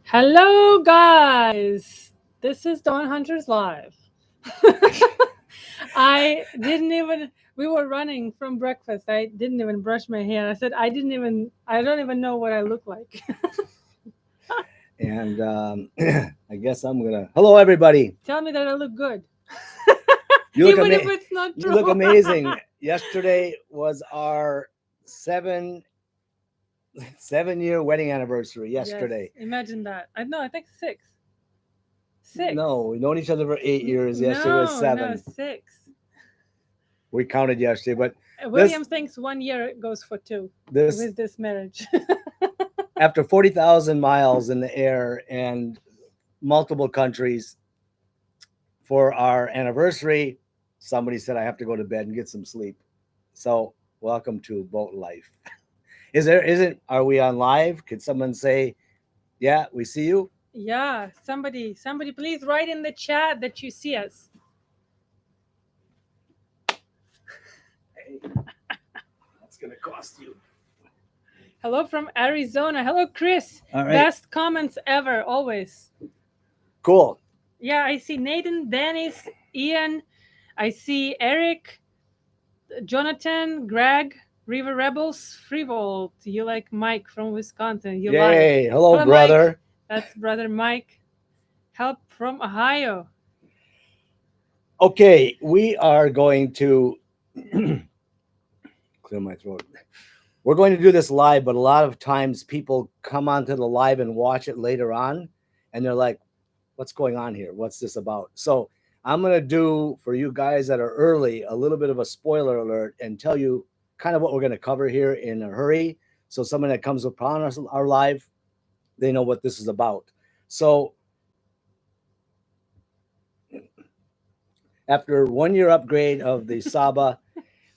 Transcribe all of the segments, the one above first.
Hello, guys. This is Dawn Hunters Live. I didn't even. We were running from breakfast. I didn't even brush my hair. I said I didn't even. I don't even know what I look like. And I guess I'm gonna. Hello, everybody. Tell me that I look good, You look even if it's not You true. look amazing. Yesterday was our 7-year wedding anniversary. Yes, Yesterday. imagine that. I know. I think six. Six. No, we've known each other for 8 years. Yesterday was No, no, 7. six. We counted yesterday, but William thinks 1 year goes for two this with this marriage. after 40,000 miles in the air and multiple countries for our anniversary, somebody said I have to go to bed and get some sleep. So welcome to Boat Life. Are we on live? Could someone say, yeah, we see you? Yeah, somebody, please write in the chat that you see us. Hey, that's gonna cost you. Hello from Arizona. Hello, Chris. All right. Best comments ever, always. Cool. Yeah, I see Nathan, Dennis, Ian. I see Eric, Jonathan, Greg, River Rebels, Freevolt. You like Mike from Wisconsin. You Yay. like. Hello, Mike. brother. That's brother Mike. Help from Ohio. Okay, we are going to clear my throat. We're going to do this live, but a lot of times people come onto the live and watch it later on, and they're like, what's going on here? What's this about? So I'm going to do, for you guys that are early, a little bit of a spoiler alert and tell you kind of what we're going to cover here in a hurry. So someone that comes upon us, our live, they know what this is about. So after 1 year upgrade of the Saba,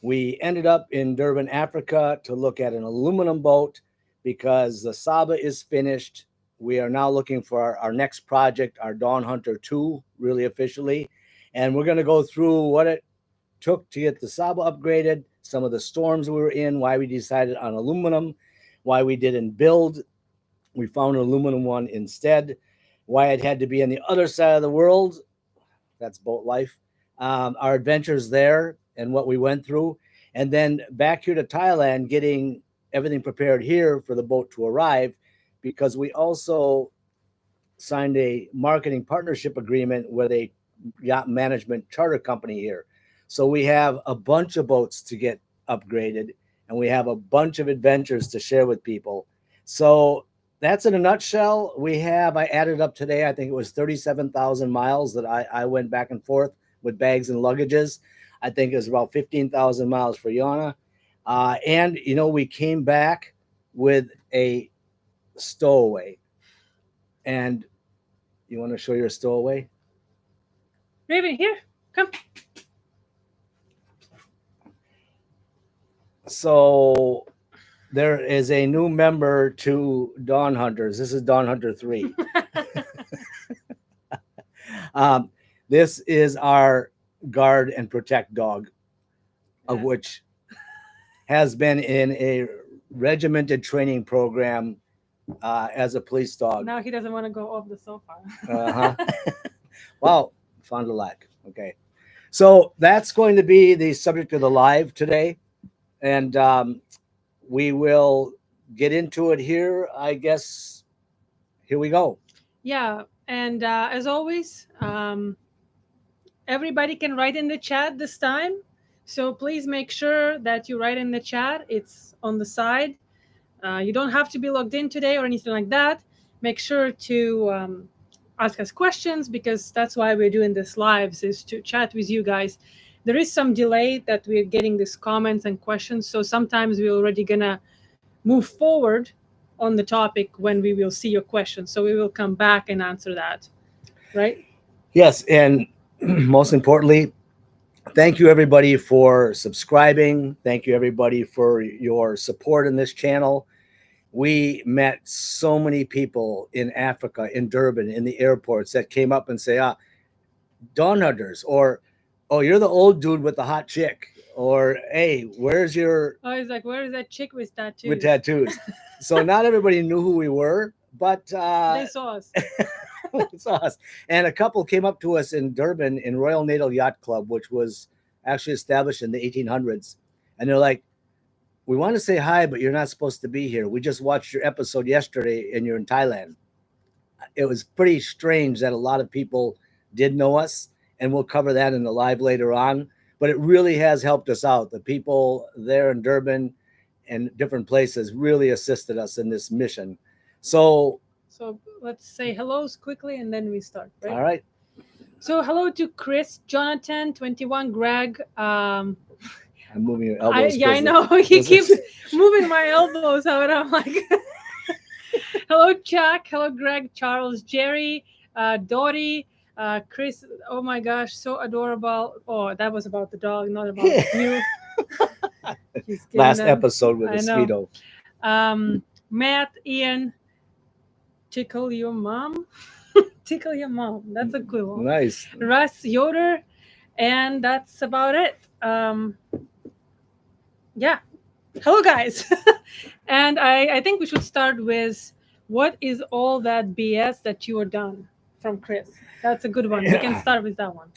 we ended up in Durban, Africa to look at an aluminum boat because the Saba is finished. We are now looking for our next project, our Dawn Hunter 2, really officially. And we're going to go through what it took to get the Saba upgraded, some of the storms we were in, why we decided on aluminum, why we didn't build. We found an aluminum one instead, why it had to be on the other side of the world. That's boat life. Our adventures there and what we went through. And then back here to Thailand, getting everything prepared here for the boat to arrive, because we also signed a marketing partnership agreement with a yacht management charter company here. So we have a bunch of boats to get upgraded, and we have a bunch of adventures to share with people. So that's in a nutshell. I added up today, I think it was 37,000 miles that I went back and forth with bags and luggages. I think it was about 15,000 miles for Yana. And, we came back with a stowaway. And you want to show your stowaway? Raven, here, come. So there is a new member to Dawn Hunters. This is Dawn Hunter 3. This is our guard and protect dog, of which has been in a regimented training program as a police dog. Now he doesn't want to go off the sofa. Uh-huh. Wow, found a lack. Okay. So that's going to be the subject of the live today. And we will get into it here. I guess here we go. Yeah. And as always, everybody can write in the chat this time. So please make sure that you write in the chat. It's on the side. You don't have to be logged in today or anything like that. Make sure to ask us questions, because that's why we're doing this lives, is to chat with you guys. There is some delay that we're getting these comments and questions. So sometimes we're already going to move forward on the topic when we will see your questions. So we will come back and answer that. Right? Yes. And most importantly, thank you everybody for subscribing. Thank you everybody for your support in this channel. We met so many people in Africa, in Durban, in the airports that came up and say, Dawn Hunters, or, oh, you're the old dude with the hot chick, or, hey, Oh, he's like, where is that chick with tattoos? So not everybody knew who we were, but They saw us. it's us. And a couple came up to us in Durban in Royal Naval Yacht Club, which was actually established in the 1800s. And they're like, we want to say hi, but you're not supposed to be here. We just watched your episode yesterday and you're in Thailand. It was pretty strange that a lot of people did know us, and we'll cover that in the live later on. But it really has helped us out. The people there in Durban and different places really assisted us in this mission. So let's say hellos quickly and then we start, right? all right. So hello to Chris, Jonathan, 21, Greg. I'm moving your elbows. I know. He keeps moving my elbows out. I'm like, hello, Chuck. Hello, Greg, Charles, Jerry, Dottie, Chris. Oh my gosh, so adorable. Oh, that was about the dog, not about you. Last episode with the Speedo. Matt, Ian, tickle your mom. Tickle your mom. That's a cool one. Nice. Russ Yoder. And that's about it. Yeah. Hello, guys. And I think we should start with what is all that BS that you are done from Chris? That's a good one. We can start with that one.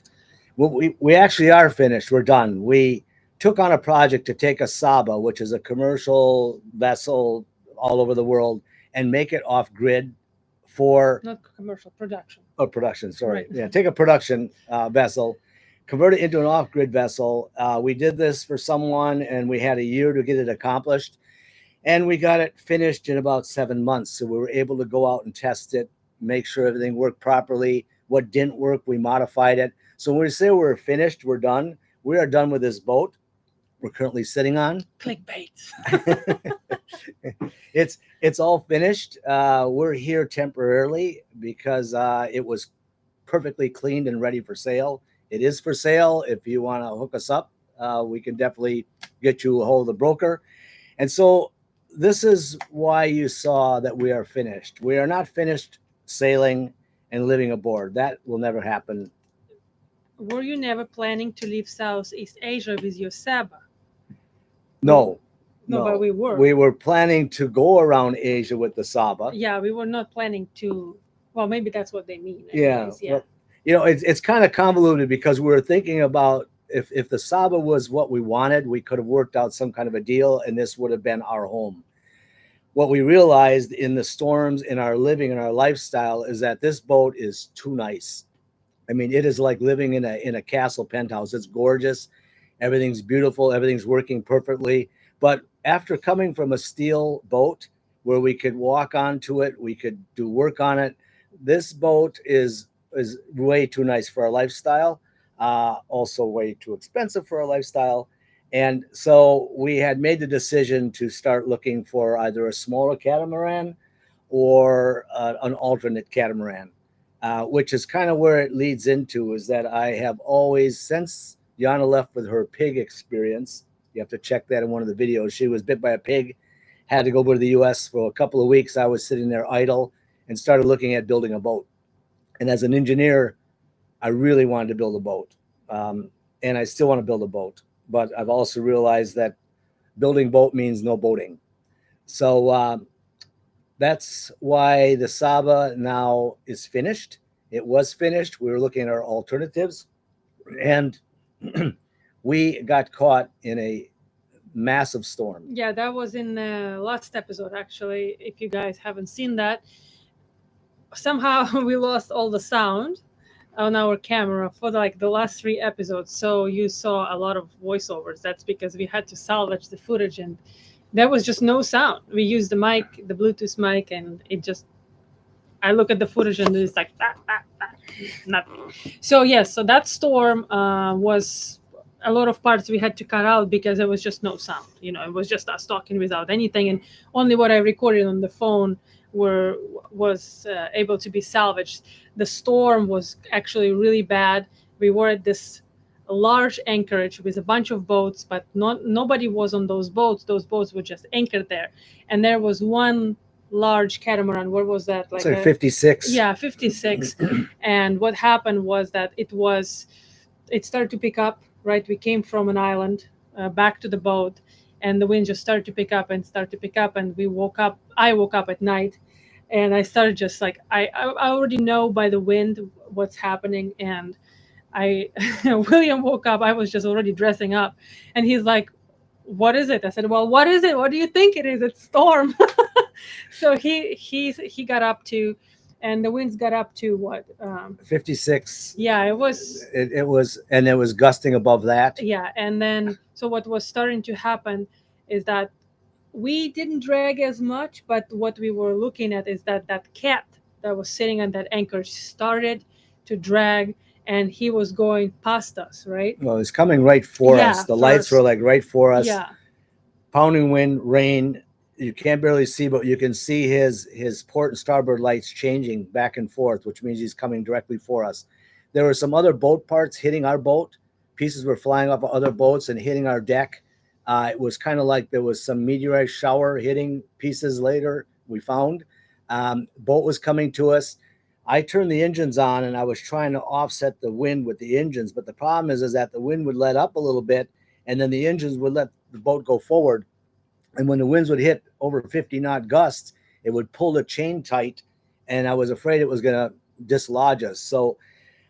Well, we actually are finished. We're done. We took on a project to take a Saba, which is a commercial vessel all over the world, and make it off grid for not commercial production. Oh, production. Sorry. Right. Yeah. Take a production vessel, convert it into an off grid vessel. We did this for someone and we had a year to get it accomplished, and we got it finished in about 7 months. So we were able to go out and test it, make sure everything worked properly. What didn't work, we modified it. So when we say we're finished, we're done. We are done with this boat we're currently sitting on. Clickbait. It's all finished. We're here temporarily because it was perfectly cleaned and ready for sale. It is for sale. If you want to hook us up, we can definitely get you a hold of the broker. And so this is why you saw that we are finished. We are not finished sailing and living aboard. That will never happen. Were you never planning to leave Southeast Asia with your Saba? No. No, but we were. We were planning to go around Asia with the Saba. Yeah, we were not planning to. Well, maybe that's what they mean. Yeah. Well, it's kind of convoluted because we were thinking about if the Saba was what we wanted, we could have worked out some kind of a deal, and this would have been our home. What we realized in the storms, in our living, in our lifestyle, is that this boat is too nice. I mean, it is like living in a castle penthouse. It's gorgeous. Everything's beautiful. Everything's working perfectly. But after coming from a steel boat where we could walk onto it, we could do work on it, this boat is way too nice for our lifestyle. Also way too expensive for our lifestyle. And so we had made the decision to start looking for either a smaller catamaran or an alternate catamaran, which is kind of where it leads into, is that I have always, since Yana left with her pig experience, you have to check that in one of the videos. She was bit by a pig, had to go to the U.S. for a couple of weeks. I was sitting there idle and started looking at building a boat. And as an engineer, I really wanted to build a boat. And I still want to build a boat. But I've also realized that building boat means no boating. So that's why the Saba now is finished. It was finished. We were looking at our alternatives. And we got caught in a massive storm. Yeah, that was in the last episode, actually. If you guys haven't seen that, somehow we lost all the sound on our camera for like the last 3 episodes. So you saw a lot of voiceovers. That's because we had to salvage the footage and there was just no sound. We used the mic, the Bluetooth mic, and it just, I look at the footage and it's like, nothing. So yes, so that storm was a lot of parts we had to cut out because there was just no sound. You know, it was just us talking without anything. And only what I recorded on the phone was able to be salvaged. The storm was actually really bad. We were at this large anchorage with a bunch of boats, but nobody was on those boats. Those boats were just anchored there. And there was one large catamaran. What was that? Like 56. Yeah, 56. And what happened was that it started to pick up, right? We came from an island back to the boat, and the wind just started to pick up and we woke up. I woke up at night And I started just like I already know by the wind what's happening. And I William woke up. I was just already dressing up, and he's like, "What is it?" I said, "Well, what is it? What do you think it is? It's storm." So he got up to, and the winds got up to what? 56. Yeah, it was. It was, and it was gusting above that. Yeah, and then so what was starting to happen is that we didn't drag as much, but what we were looking at is that that cat that was sitting on that anchor started to drag, and he was going past us, right? Well, it's coming right for Yeah, us. The lights were first. like right for us. Yeah, Pounding wind, rain. You can't barely see, but you can see his port and starboard lights changing back and forth, which means he's coming directly for us. There were some other boat parts hitting our boat. Pieces were flying off of other boats and hitting our deck. It was kind of like there was some meteorite shower hitting pieces later, we found. Boat was coming to us. I turned the engines on and I was trying to offset the wind with the engines, but the problem is that the wind would let up a little bit and then the engines would let the boat go forward. And when the winds would hit over 50 knot gusts, it would pull the chain tight, and I was afraid it was going to dislodge us. So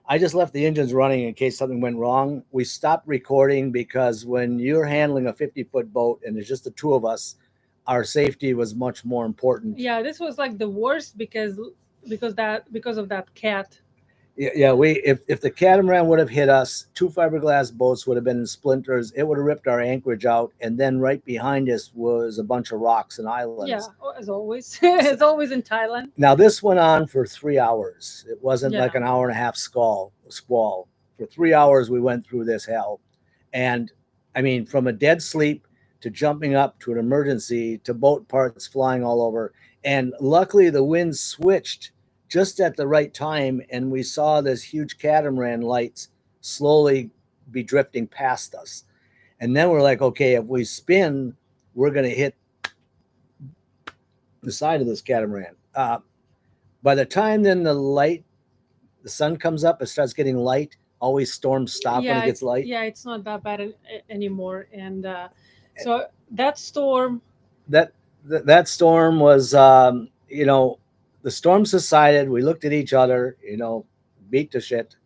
I just left the engines running in case something went wrong. We stopped recording because when you're handling a 50-foot boat and there's just the two of us, our safety was much more important. yeah. This was like the worst because of that cat. Yeah, if the catamaran would have hit us, two fiberglass boats would have been in splinters. It would have ripped our anchorage out, and then right behind us was a bunch of rocks and islands. Yeah, as always, as always in Thailand. Now this went on for 3 hours. It wasn't Yeah. like an hour and a half squall. For 3 hours we went through this hell, and I mean, from a dead sleep to jumping up to an emergency to boat parts flying all over, and luckily the wind switched just at the right time, and we saw this huge catamaran lights slowly be drifting past us. And then we're like, okay, if we spin, we're going to hit the side of this catamaran. By the time then the sun comes up, it starts getting light. Always storms stop when it gets light. Yeah, it's not that bad anymore. And so that storm. That storm was, the storm subsided. We looked at each other, beat to shit.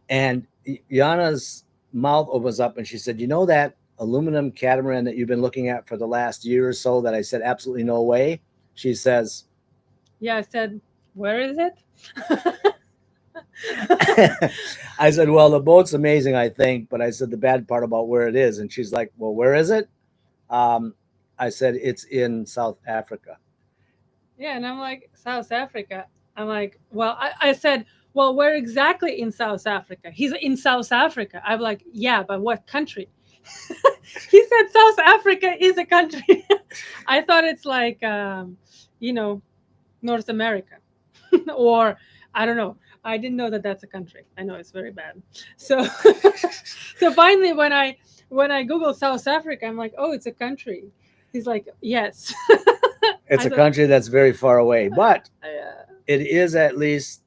And Yana's mouth opens up and she said, "You know that aluminum catamaran that you've been looking at for the last year or so?" That I said, "Absolutely no way." She says, "Yeah." I said, "Where is it?" I said, "Well, the boat's amazing, I think." But I said the bad part about where it is. And she's like, "Well, where is it?" I said, "It's in South Africa." Yeah, and I'm like, "South Africa?" I'm like, "Well," I said, "Well, where exactly in South Africa?" He's in South Africa. I'm like, "Yeah, but what country?" He said South Africa is a country. I thought it's like, North America. Or I don't know. I didn't know that that's a country. I know it's very bad. So, so finally, when I Google South Africa, I'm like, "Oh, it's a country." He's like, "Yes." It's a country that's very far away, but it is at least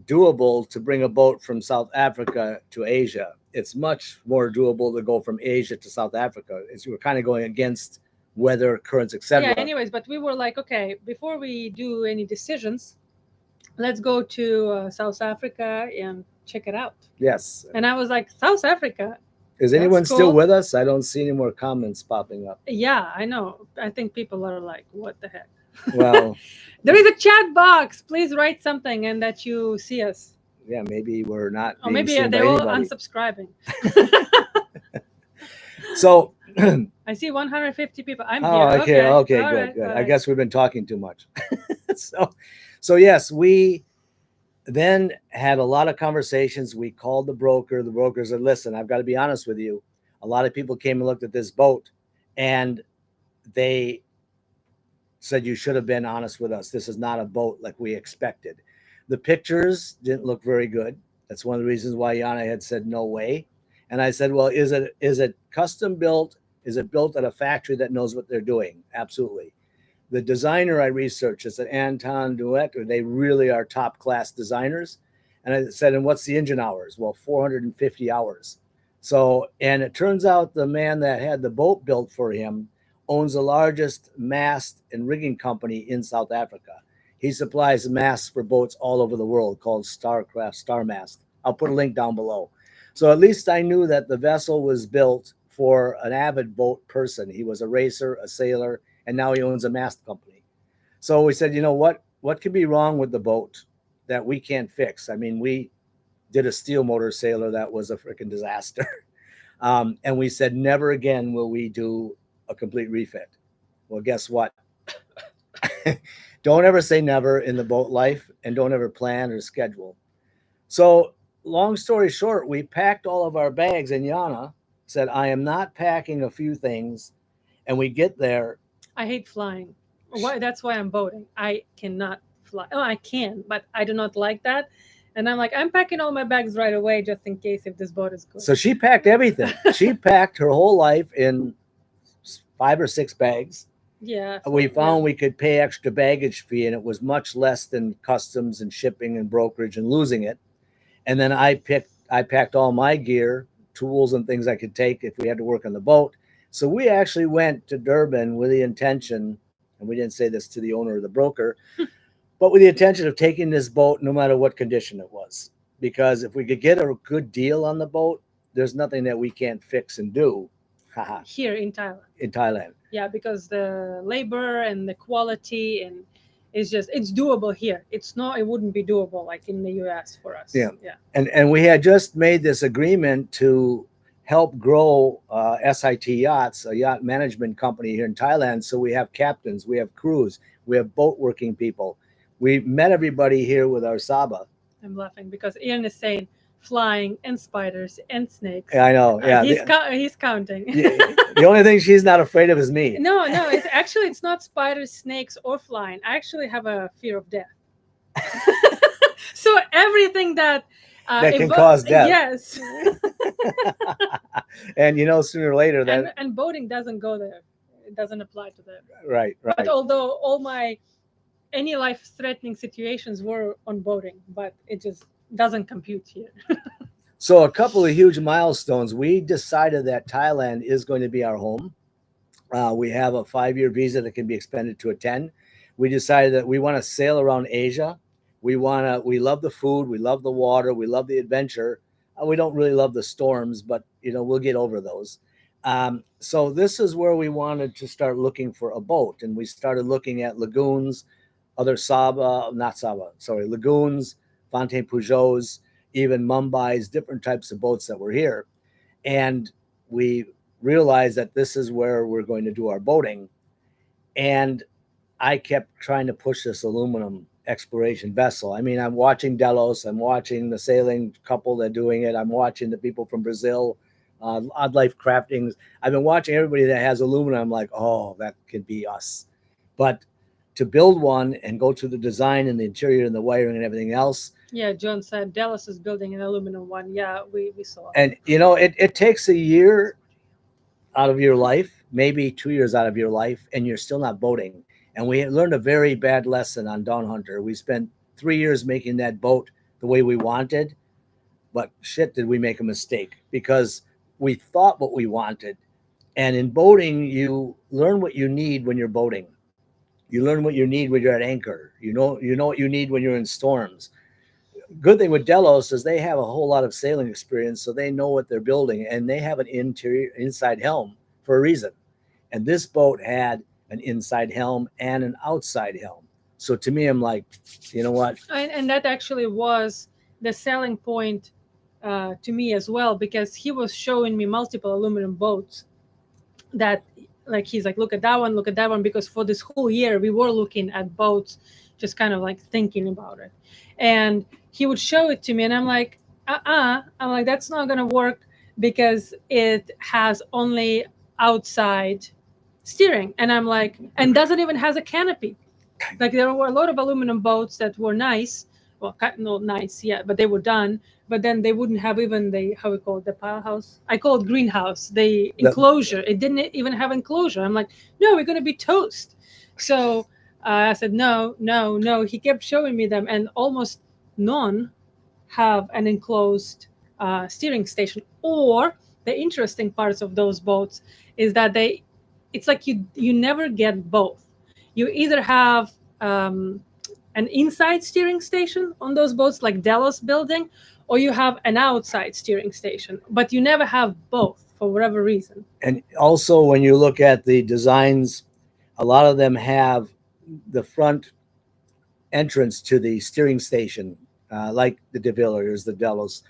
doable to bring a boat from South Africa to Asia. It's much more doable to go from Asia to South Africa. We're kind of going against weather, currents, etc. Yeah. Anyways, but we were like, okay, before we do any decisions, let's go to South Africa and check it out. Yes. And I was like, South Africa. Is anyone still with us? I don't see any more comments popping up. Yeah, I know. I think people are like, what the heck? Well, there is a chat box. Please write something and that you see us. Yeah, maybe we're not. Or maybe they're all unsubscribing. So I see 150 people. I'm here. Okay, good, right, good. right. I guess we've been talking too much. So yes, we then had a lot of conversations. We called the broker. The broker said, "Listen, I've got to be honest with you. A lot of people came and looked at this boat, and they said you should have been honest with us. This is not a boat like we expected. The pictures didn't look very good. That's one of the reasons why Yana had said no way." And I said, "Well, is it custom built? Is it built at a factory that knows what they're doing?" Absolutely. The designer I researched is an Anton Duet. They really are top class designers. And I said, "And what's the engine hours?" "Well, 450 hours. So, and it turns out the man that had the boat built for him owns the largest mast and rigging company in South Africa. He supplies masts for boats all over the world called Starcraft Star Mast. I'll put a link down below. So at least I knew that the vessel was built for an avid boat person. He was a racer, a sailor, and now he owns a mast company. So we said, you know what could be wrong with the boat that we can't fix? I mean, we did a steel motor sailor that was a freaking disaster. And we said, never again will we do a complete refit. Well, guess what? Don't ever say never in the boat life, and don't ever plan or schedule. So long story short, we packed all of our bags, and Yana said, I am not packing a few things. And we get there. I hate flying. That's why I'm boating. I cannot fly. Oh, I can, but I do not like that. And I'm like, I'm packing all my bags right away just in case if this boat is good. So she packed everything. She packed her whole life in 5 or 6 bags. Yeah. We found we could pay extra baggage fee, and it was much less than customs and shipping and brokerage and losing it. And then I packed all my gear, tools and things I could take if we had to work on the boat. So we actually went to Durban with the intention, and we didn't say this to the owner or the broker, but with the intention of taking this boat no matter what condition it was. Because if we could get a good deal on the boat, there's nothing that we can't fix and do. Here in Thailand. In Thailand. Yeah, because the labor and the quality and it's doable here. It wouldn't be doable like in the US for us. Yeah. Yeah. And we had just made this agreement to help grow SIT Yachts, a yacht management company here in Thailand. So we have captains, we have crews, we have boat working people. We met everybody here with our Saba. I'm laughing because Ian is saying flying and spiders and snakes. Yeah, I know. Yeah, he's counting. The only thing she's not afraid of is me. No, it's not spiders, snakes, or flying. I actually have a fear of death. So everything that can cause death. Yes. And sooner or later that and boating doesn't go there. It doesn't apply to that. Right. But although all any life-threatening situations were on boating, but it just doesn't compute here. So a couple of huge milestones. We decided that Thailand is going to be our home. We have a 5-year visa that can be expanded to a 10. We decided that we want to sail around Asia. We love the food, we love the water, we love the adventure. We don't really love the storms, but we'll get over those. So this is where we wanted to start looking for a boat, and we started looking at lagoons, lagoons, Fontaine Peugeots, even Mumbai's, different types of boats that were here. And we realized that this is where we're going to do our boating. And I kept trying to push this aluminum exploration vessel. I mean, I'm watching Delos, I'm watching the sailing couple that are doing it. I'm watching the people from Brazil, Odd Life Craftings. I've been watching everybody that has aluminum. I'm like, oh, that could be us. But to build one and go through the design and the interior and the wiring and everything else. Yeah, John said Delos is building an aluminum one. Yeah, we saw. And it takes a year out of your life, maybe 2 years out of your life, and you're still not boating. And we learned a very bad lesson on Dawn Hunter. We spent 3 years making that boat the way we wanted, but shit, did we make a mistake, because we thought what we wanted. And in boating, you learn what you need when you're boating. You learn what you need when you're at anchor. You know what you need when you're in storms. Good thing with Delos is they have a whole lot of sailing experience, so they know what they're building, and they have an inside helm for a reason. And this boat had an inside helm and an outside helm. So to me, I'm like, you know what? And that actually was the selling point to me as well, because he was showing me multiple aluminum boats that, like, he's like, look at that one, because for this whole year we were looking at boats, just kind of like thinking about it. And he would show it to me, and I'm like, I'm like, that's not gonna work because it has only outside steering. And I'm like, and doesn't even has a canopy. Like, there were a lot of aluminum boats that were nice, well, not nice yet, but they were done. But then they wouldn't have even the, how we call it, the pile house. I call it greenhouse. The enclosure. It didn't even have enclosure. I'm like, no, we're gonna be toast. So I said, no. He kept showing me them, and almost none have an enclosed steering station. Or the interesting parts of those boats is that it's like you never get both. You either have an inside steering station on those boats like Delos building, or you have an outside steering station, but you never have both for whatever reason. And also, when you look at the designs, a lot of them have the front entrance to the steering station, like the De Villiers, the Delos.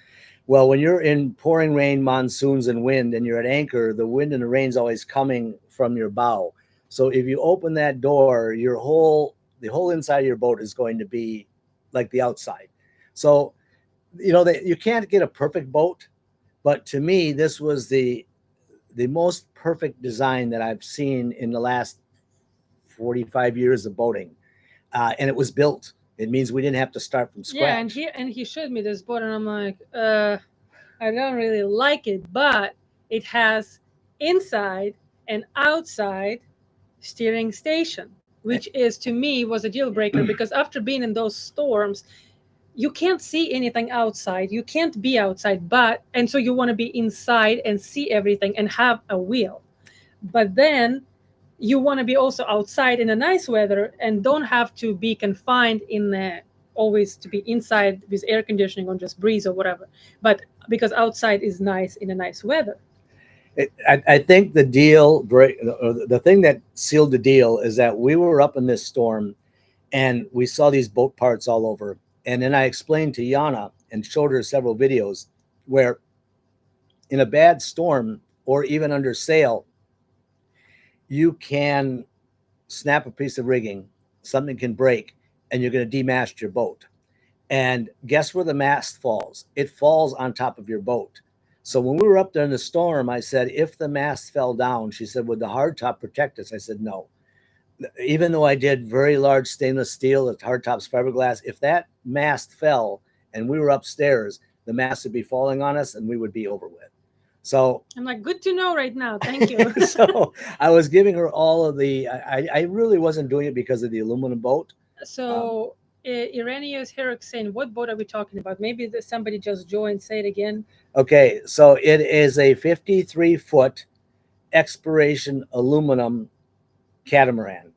Well, when you're in pouring rain, monsoons, and wind, and you're at anchor, the wind and the rain's always coming from your bow. So if you open that door, the whole inside of your boat is going to be like the outside. So, you know, you can't get a perfect boat, but to me, this was the most perfect design that I've seen in the last 45 years of boating. And it was built. It means we didn't have to start from scratch. Yeah, and he showed me this boat, and I'm like, I don't really like it, but it has inside and outside steering station, which is to me was a deal breaker because after being in those storms, you can't see anything outside. You can't be outside, and so you want to be inside and see everything and have a wheel. But then you want to be also outside in a nice weather and don't have to be confined in always to be inside with air conditioning or just breeze or whatever. But because outside is nice in a nice weather. I think the thing that sealed the deal is that we were up in this storm and we saw these boat parts all over. And then I explained to Yana and showed her several videos where in a bad storm or even under sail, you can snap a piece of rigging, something can break, and you're going to demast your boat. And guess where the mast falls? It falls on top of your boat. So when we were up there in the storm, I said, if the mast fell down, she said, would the hardtop protect us? I said, no. Even though I did very large stainless steel, the hardtop's fiberglass, if that mast fell and we were upstairs, the mast would be falling on us and we would be over with. So I'm like, good to know right now. Thank you. So I was giving her all of I really wasn't doing it because of the aluminum boat. So Irenaeus Herrick saying, what boat are we talking about? Maybe somebody just joined. Say it again. Okay, so it is a 53-foot exploration aluminum catamaran.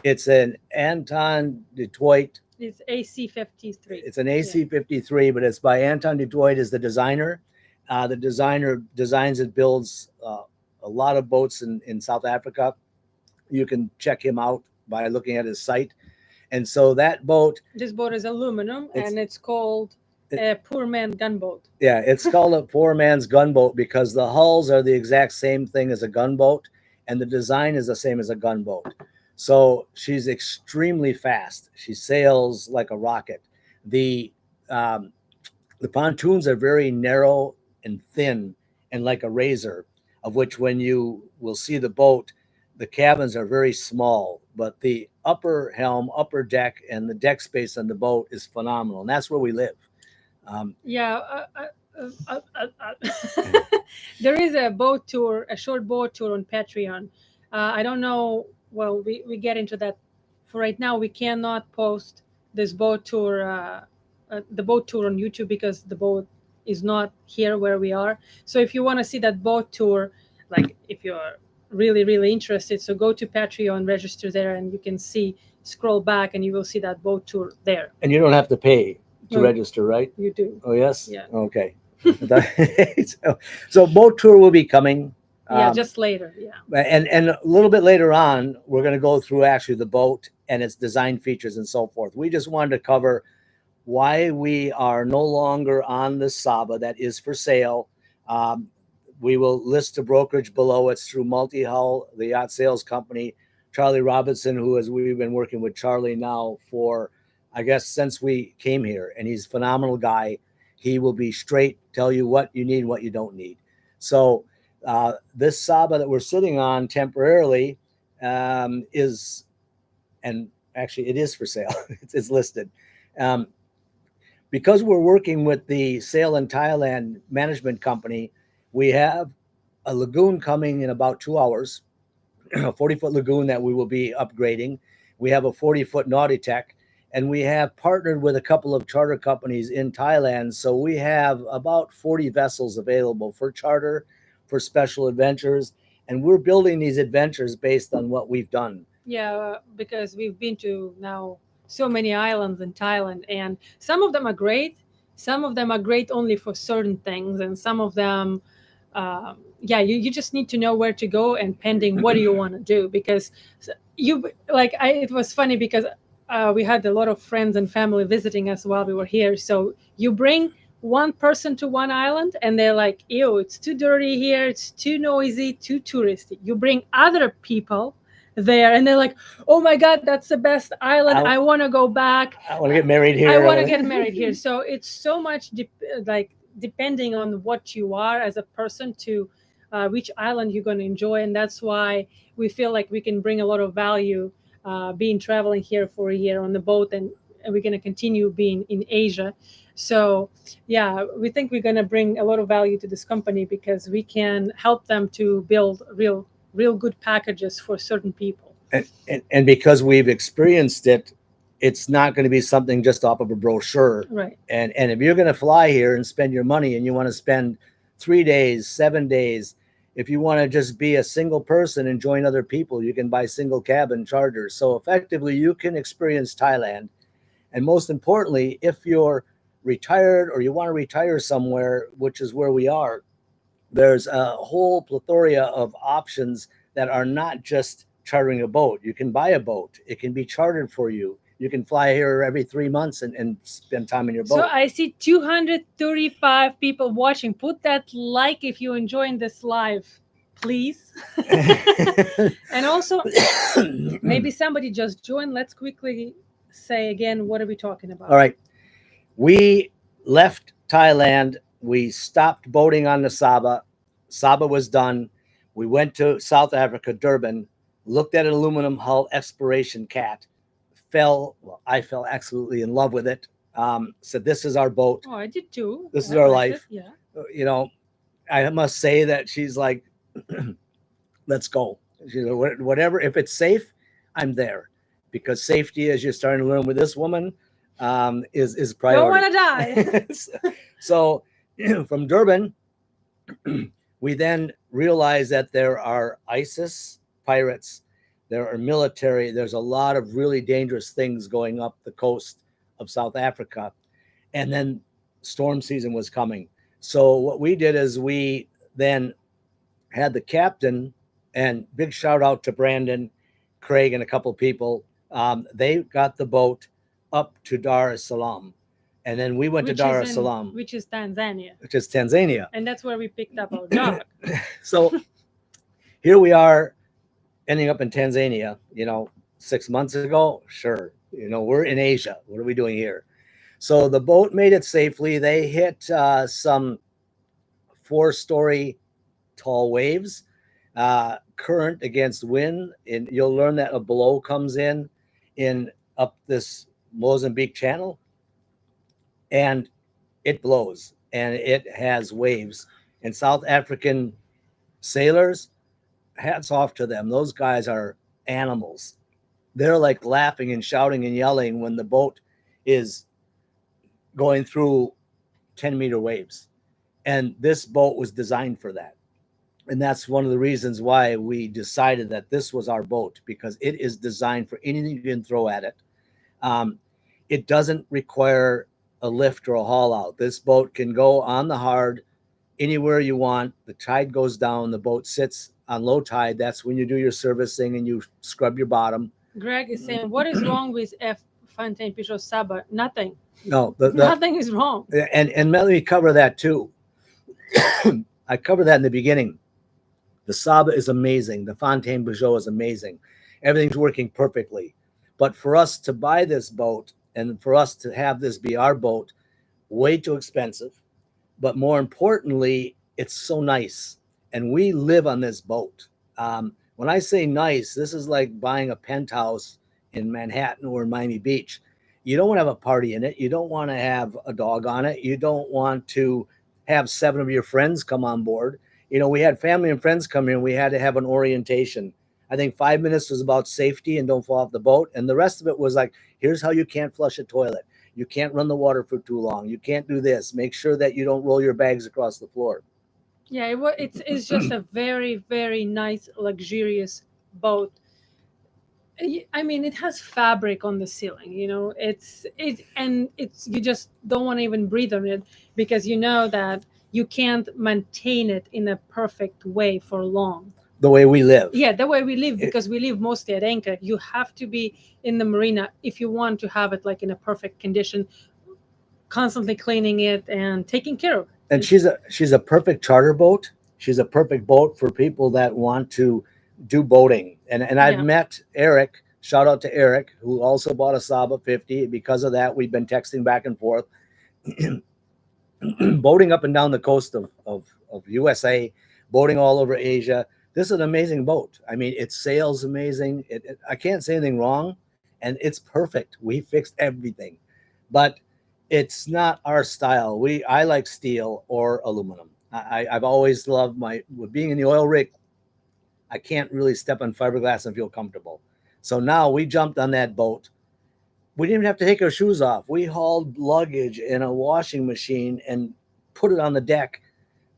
It's an Anton Detroit. It's AC-53. It's an AC-53, but it's by Anton Detroit as the designer. The designer designs and builds a lot of boats in South Africa. You can check him out by looking at his site. And so that boat. This boat is aluminum, and it's called a poor man gunboat. Yeah, it's called a poor man's gunboat because the hulls are the exact same thing as a gunboat, and the design is the same as a gunboat. So she's extremely fast. She sails like a rocket. The pontoons are very narrow and thin and like a razor, of which when you will see the boat, the cabins are very small, but the upper helm, upper deck, and the deck space on the boat is phenomenal. And that's where we live. There is a boat tour, a short boat tour on Patreon. I don't know. Well, we get into that. For right now, we cannot post this boat tour, the boat tour on YouTube because the boat is not here where we are. So if you want to see that boat tour, like if you're really, really interested, so go to Patreon, register there, and you can scroll back and you will see that boat tour there. And you don't have to pay to register, right? You do. Oh, yes? Yeah. Okay. So boat tour will be coming. Yeah, just later. Yeah. And a little bit later on, we're going to go through actually the boat and its design features and so forth. We just wanted to cover why we are no longer on the Saba that is for sale. We will list the brokerage below. It's through Multi-Hull, the yacht sales company. Charlie Robinson, we've been working with Charlie now for, I guess, since we came here, and he's a phenomenal guy. He will be straight, tell you what you need and what you don't need. So this Saba that we're sitting on temporarily is, and actually it is for sale. It's listed. Because we're working with the Sail in Thailand management company, we have a lagoon coming in about 2 hours, a 40-foot lagoon that we will be upgrading. We have a 40-foot Nautitech, and we have partnered with a couple of charter companies in Thailand. So we have about 40 vessels available for charter, for special adventures, and we're building these adventures based on what we've done. Yeah, because we've been to now so many islands in Thailand, and some of them are great. Some of them are great only for certain things, and some of them, yeah, you just need to know where to go and pending what do you want to do, because you like it was funny because we had a lot of friends and family visiting us while we were here. So you bring one person to one island and they're like, ew, it's too dirty here, it's too noisy, too touristy. You bring other people there and they're like, oh my god, that's the best island, I want to go back, I want to get married here. I want to get married here. So it's so much like depending on what you are as a person to which island you're going to enjoy. And that's why we feel like we can bring a lot of value being traveling here for a year on the boat, and we're going to continue being in Asia. So yeah, we think we're going to bring a lot of value to this company because we can help them to build real good packages for certain people. And because we've experienced it, it's not going to be something just off of a brochure. Right. And if you're going to fly here and spend your money and you want to spend 3 days, 7 days, if you want to just be a single person and join other people, you can buy single cabin charters. So effectively, you can experience Thailand. And most importantly, if you're retired or you want to retire somewhere, which is where we are, there's a whole plethora of options that are not just chartering a boat. You can buy a boat. It can be chartered for you. You can fly here every 3 months and spend time in your boat. So I see 235 people watching. Put that like if you're enjoying this live, please. And also, maybe somebody just joined. Let's quickly say again, what are we talking about? All right. We left Thailand. We stopped boating on the Saba. Saba was done. We went to South Africa, Durban, looked at an aluminum hull exploration cat. I fell absolutely in love with it. Said, this is our boat. Oh, I did too. This is our life. Yeah. You know, I must say that she's like, let's go. She's like, whatever. If it's safe, I'm there. Because safety, as you're starting to learn with this woman, is priority. Don't want to die. So from Durban, we then realized that there are ISIS pirates. There are military. There's a lot of really dangerous things going up the coast of South Africa. And then storm season was coming. So what we did is we then had the captain, and big shout out to Brandon, Craig, and a couple people. They got the boat up to Dar es Salaam. And then we went to Dar es Salaam. Which is Tanzania. Which is Tanzania. And that's where we picked up our dog. So here we are, ending up in Tanzania, 6 months ago. Sure. We're in Asia. What are we doing here? So the boat made it safely. They hit some 4-story tall waves, current against wind. And you'll learn that a blow comes in up this Mozambique channel, and it blows and it has waves. And South African sailors, hats off to them. Those guys are animals. They're like laughing and shouting and yelling when the boat is going through 10-meter waves. And this boat was designed for that. And that's one of the reasons why we decided that this was our boat, because it is designed for anything you can throw at it. It doesn't require a lift or a haul out. This boat can go on the hard anywhere you want. The tide goes down, the boat sits on low tide. That's when you do your servicing and you scrub your bottom. Greg is saying, what is wrong with F Fontaine Peugeot Saba? Nothing. No, nothing is wrong. And let me cover that too. I covered that in the beginning. The Saba is amazing. The Fontaine Peugeot is amazing. Everything's working perfectly. But for us to buy this boat and for us to have this be our boat, way too expensive. But more importantly, it's so nice. And we live on this boat. When I say nice, this is like buying a penthouse in Manhattan or Miami Beach. You don't want to have a party in it. You don't want to have a dog on it. You don't want to have 7 of your friends come on board. We had family and friends come in. We had to have an orientation. I think 5 minutes was about safety and don't fall off the boat. And the rest of it was like, here's how you can't flush a toilet. You can't run the water for too long. You can't do this. Make sure that you don't roll your bags across the floor. Yeah, it's just a very, very nice, luxurious boat. I mean, it has fabric on the ceiling, it's you just don't want to even breathe on it because you know that you can't maintain it in a perfect way for long. The way we live. Yeah, the way we live, It- because we live mostly at anchor. You have to be in the marina if you want to have it like in a perfect condition, constantly cleaning it and taking care of it. and she's a perfect charter boat. She's a perfect boat for people that want to do boating. And I've Yeah. met Eric. Shout out to Eric, who also bought a Saba 50. Because of that, we've been texting back and forth, boating up and down the coast of USA, boating all over Asia. This is an amazing boat. I mean, it sails amazing. I can't say anything wrong, and it's perfect. We fixed everything, but it's not our style. I like steel or aluminum. I've always loved with being in the oil rig. I can't really step on fiberglass and feel comfortable. So now we jumped on that boat. We didn't even have to take our shoes off. We hauled luggage in a washing machine and put it on the deck.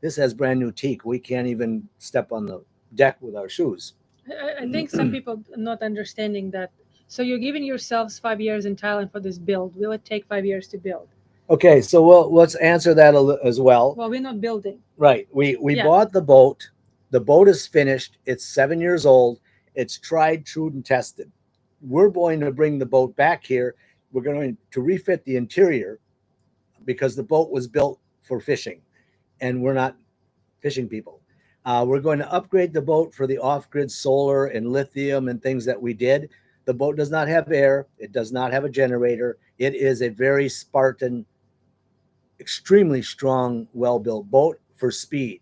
This has brand new teak. We can't even step on the deck with our shoes. I think some people are not understanding that. So you're giving yourselves 5 years in Thailand for this build. Will it take 5 years to build? Okay, so let's answer that as well. Well, we're not building. Right. We Yeah. bought the boat. The boat is finished. It's 7 years old. It's tried, true, and tested. We're going to bring the boat back here. We're going to refit the interior because the boat was built for fishing, and we're not fishing people. We're going to upgrade the boat for the off-grid solar and lithium and things that we did. The boat does not have air. It does not have a generator. It is a very Spartan, extremely strong, well-built boat for speed.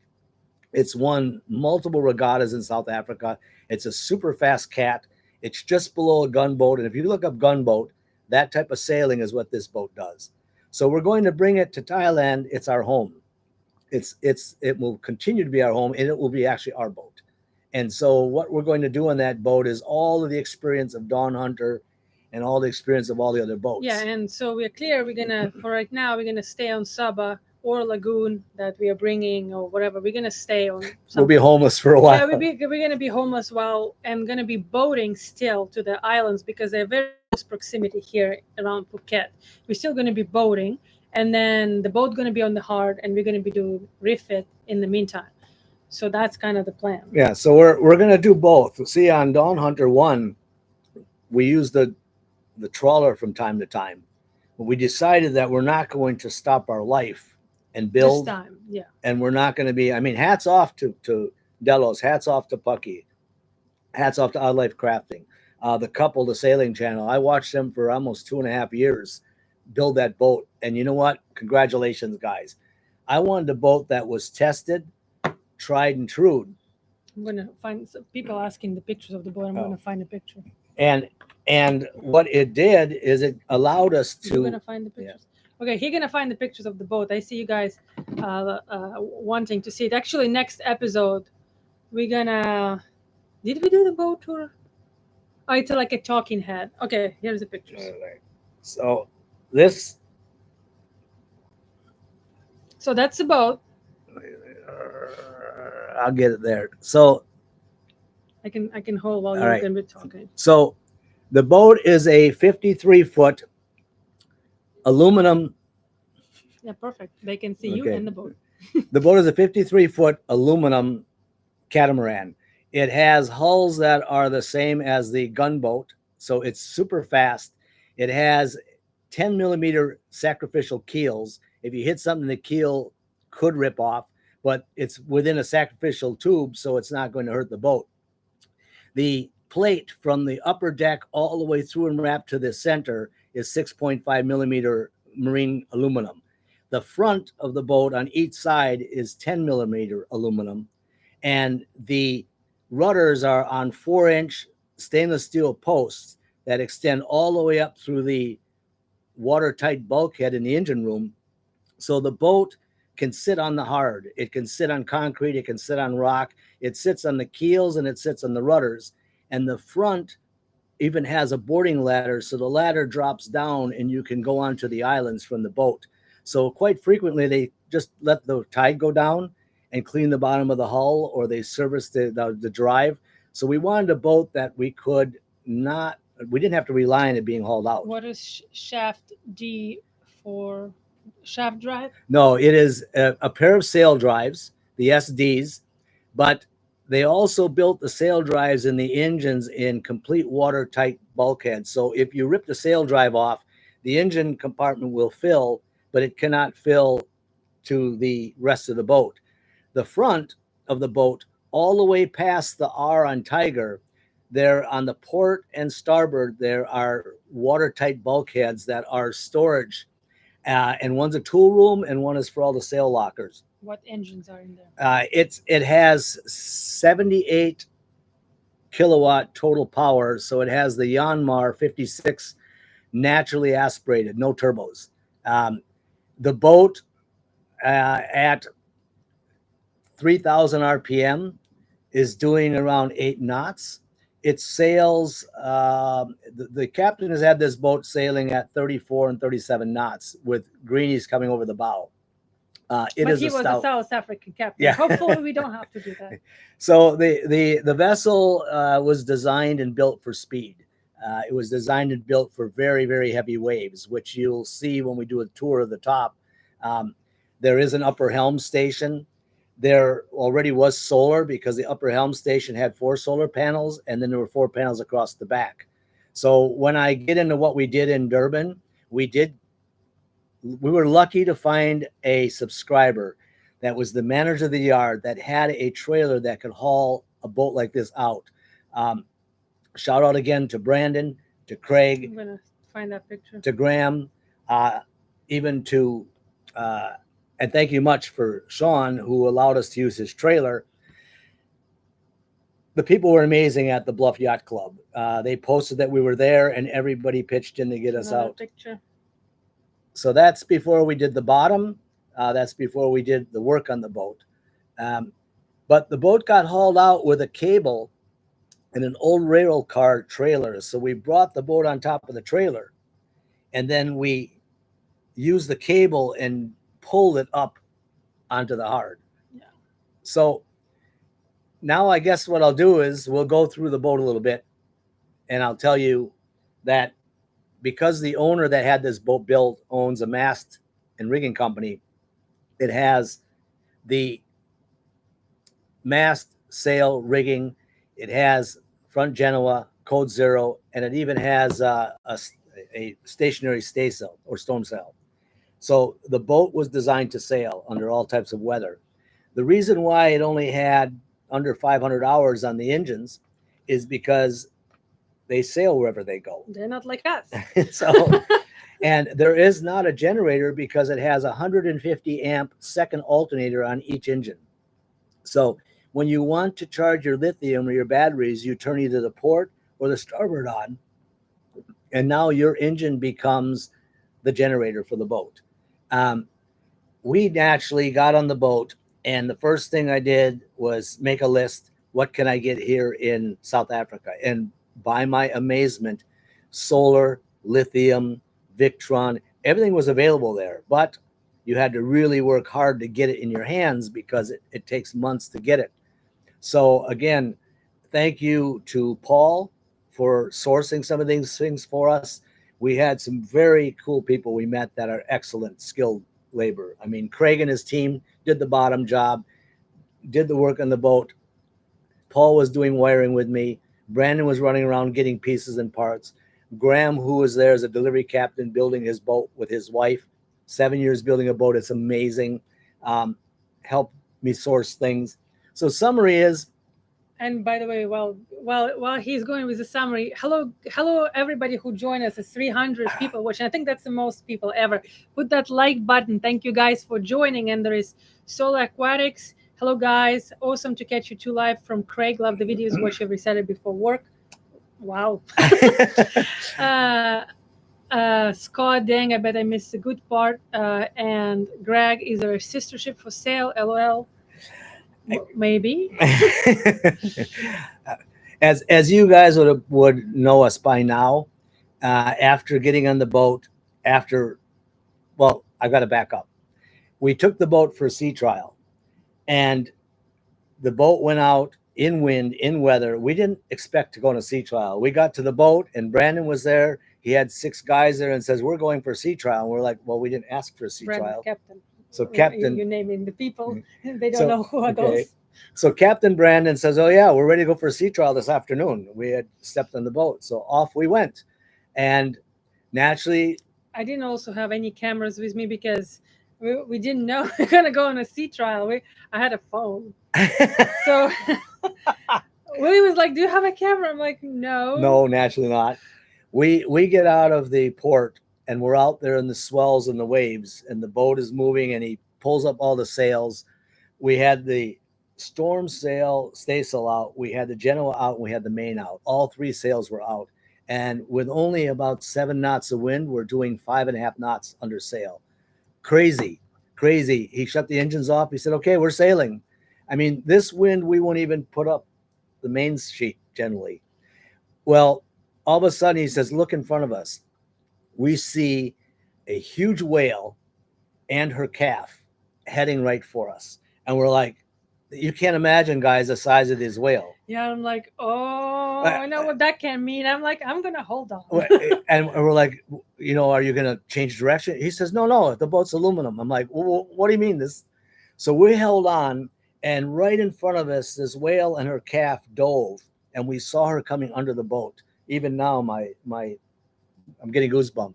It's won multiple regattas in South Africa. It's a super fast cat. It's just below a gunboat. And if you look up gunboat, that type of sailing is what this boat does. So we're going to bring it to Thailand. It's our home. It will continue to be our home, and it will be actually our boat. And so what we're going to do on that boat is all of the experience of Dawn Hunter and all the experience of all the other boats. Yeah, and so we're clear. For right now, we're gonna stay on Saba or Lagoon that we are bringing or whatever. We're gonna stay on. We'll be homeless for a while. Yeah, we're gonna be homeless while and gonna be boating still to the islands because they're very close proximity here around Phuket. We're still gonna be boating, and then the boat gonna be on the hard, and we're gonna be doing refit in the meantime. So that's kind of the plan. Yeah, so we're gonna do both. See, on Dawn Hunter 1, we use the trawler from time to time. But we decided that we're not going to stop our life and build. This time, yeah. And we're not going to be, I mean, hats off to Delos, hats off to Pucky, hats off to Odd Life Crafting. The couple, the Sailing Channel, I watched them for almost 2.5 years build that boat. And you know what? Congratulations, guys. I wanted a boat that was tested, tried, and true. I'm gonna find some people asking the pictures of the boat. I'm gonna find a picture. And what it did is it allowed us to. You're gonna find the pictures. Yeah. Okay, he's gonna find the pictures of the boat. I see you guys wanting to see it. Actually, next episode, we're gonna. Did we do the boat tour? Oh, it's like a talking head. Okay, here's the pictures. So this. So that's the boat. I'll get it there. So I can hold while you're gonna be talking. So the boat is a 53-foot aluminum. Yeah, perfect. They can see you and the boat. The boat is a 53-foot aluminum catamaran. It has hulls that are the same as the gunboat, so it's super fast. It has 10 millimeter sacrificial keels. If you hit something, the keel could rip off, but it's within a sacrificial tube, so it's not going to hurt the boat. The plate from the upper deck all the way through and wrapped to the center is 6.5 millimeter marine aluminum. The front of the boat on each side is 10 millimeter aluminum, and the rudders are on 4-inch stainless steel posts that extend all the way up through the watertight bulkhead in the engine room. So the boat can sit on the hard, it can sit on concrete, it can sit on rock, it sits on the keels and it sits on the rudders. And the front even has a boarding ladder, so the ladder drops down and you can go onto the islands from the boat. So quite frequently they just let the tide go down and clean the bottom of the hull, or they service the drive. So we wanted a boat that we could not we didn't have to rely on it being hauled out. What is shaft D for? Shaft drive? No, it is a pair of sail drives, the SDs, but they also built the sail drives and the engines in complete watertight bulkheads. So if you rip the sail drive off, the engine compartment will fill, but it cannot fill to the rest of the boat. The front of the boat, all the way past the R on Tiger, there on the port and starboard, there are watertight bulkheads that are storage. And one's a tool room and one is for all the sail lockers. What engines are in there? It has 78 kilowatt total power. So it has the Yanmar 56 naturally aspirated, no turbos. The boat at 3,000 RPM is doing around 8 knots. It sails, the captain has had this boat sailing at 34 and 37 knots with greenies coming over the bow. But he was a South African captain. Yeah. Hopefully we don't have to do that. So the vessel was designed and built for speed. It was designed and built for very, very heavy waves, which you'll see when we do a tour of the top. There is an upper helm station. There already was solar because the upper helm station had 4 solar panels, and then there were 4 panels across the back. So when I get into what we did in Durban, we were lucky to find a subscriber that was the manager of the yard that had a trailer that could haul a boat like this out. Shout out again to Brandon, to Craig. I'm gonna find that picture. To Graham, even to and thank you much for Sean, who allowed us to use his trailer. The people were amazing at the Bluff Yacht Club. They posted that we were there, and everybody pitched in to get us out. Picture. So that's before we did the bottom. That's before we did the work on the boat. But the boat got hauled out with a cable and an old railroad car trailer. So we brought the boat on top of the trailer, and then we used the cable and pulled it up onto the hard. Yeah. So now I guess what I'll do is we'll go through the boat a little bit, and I'll tell you that because the owner that had this boat built owns a mast and rigging company, it has the mast, sail, rigging. It has front Genoa, code 0, and it even has a stationary staysail or storm sail. So the boat was designed to sail under all types of weather. The reason why it only had under 500 hours on the engines is because they sail wherever they go. They're not like us. So, and there is not a generator because it has a 150 amp second alternator on each engine. So when you want to charge your lithium or your batteries, you turn either the port or the starboard on, and now your engine becomes the generator for the boat. We naturally got on the boat, and the first thing I did was make a list. What can I get here in South Africa? And by my amazement, solar, lithium, Victron, everything was available there, but you had to really work hard to get it in your hands because it takes months to get it. So again, thank you to Paul for sourcing some of these things for us. We had some very cool people we met that are excellent, skilled labor. I mean, Craig and his team did the bottom job, did the work on the boat. Paul was doing wiring with me. Brandon was running around getting pieces and parts. Graham, who was there as a delivery captain, building his boat with his wife. 7 years building a boat. It's amazing. Helped me source things. So summary is. And by the way, while he's going with the summary, hello everybody who joined us. It's 300 people watching. I think that's the most people ever. Put that like button. Thank you guys for joining. And there is Solar Aquatics. Hello guys, awesome to catch you 2 live from Craig. Love the videos. Watch every Saturday before work. Wow. Scott, dang, I bet I missed a good part. And Greg, is there a sister ship for sale? LOL. Maybe. As you guys would know us by now, after getting on the boat, well, I got to back up. We took the boat for a sea trial, and the boat went out in wind, in weather. We didn't expect to go on a sea trial. We got to the boat and Brandon was there. He had 6 guys there and says, we're going for a sea trial. And we're like, well, we didn't ask for a sea Brandon, trial. Captain. So Captain, you're naming the people. They don't know who are those. So Captain Brandon says, oh yeah, we're ready to go for a sea trial this afternoon. We had stepped on the boat. So off we went. And naturally, I didn't also have any cameras with me because we didn't know we are going to go on a sea trial. I had a phone. So Willie was like, do you have a camera? I'm like, no. No, naturally not. We get out of the port and we're out there in the swells and the waves and the boat is moving and he pulls up all the sails. We had the storm sail, staysail out. We had the Genoa out and we had the main out. All 3 sails were out. And with only about 7 knots of wind, we're doing 5.5 knots under sail. Crazy, crazy. He shut the engines off. He said, okay, we're sailing. I mean, this wind, we won't even put up the main sheet generally. Well, all of a sudden he says, look in front of us. We see a huge whale and her calf heading right for us. And we're like, you can't imagine, guys, the size of this whale. Yeah, I'm like, oh, I know what that can mean. I'm like, I'm going to hold on. And we're like, you know, are you going to change direction? He says, no, the boat's aluminum. I'm like, well, what do you mean this? So we held on, and right in front of us, this whale and her calf dove, and we saw her coming under the boat. Even now, I'm getting goosebumps.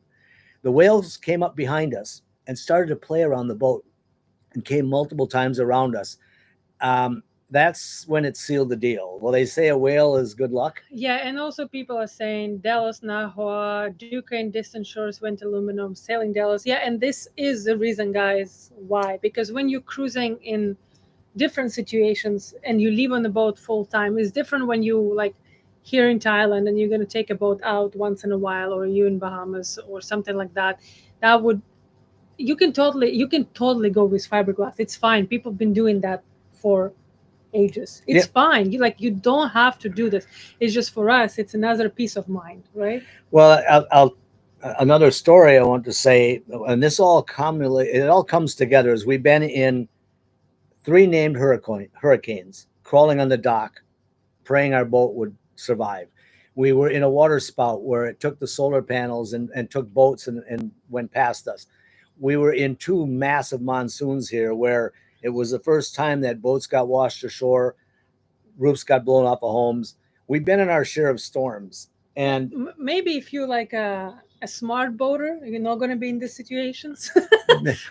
The whales came up behind us and started to play around the boat and came multiple times around us. That's when it sealed the deal. Well, they say a whale is good luck. Yeah, and also people are saying Delos, Nahua, Duca and Distant Shores went aluminum, sailing Delos. Yeah, and this is the reason, guys, why. Because when you're cruising in different situations and you leave on the boat full time, it's different when you like here in Thailand and you're going to take a boat out once in a while, or you in Bahamas or something like that. That would you can totally go with fiberglass. It's fine. People have been doing that for ages. It's fine. You don't have to do this. It's just for us, it's another peace of mind, right? Well, I'll another story I want to say, and this all comes together as we've been in 3 named hurricanes, crawling on the dock, praying our boat would survive. We were in a water spout where it took the solar panels and took boats and went past us. We were in 2 massive monsoons here where it was the first time that boats got washed ashore, roofs got blown off of homes. We've been in our share of storms. And maybe if you're like a smart boater, you're not going to be in these situations.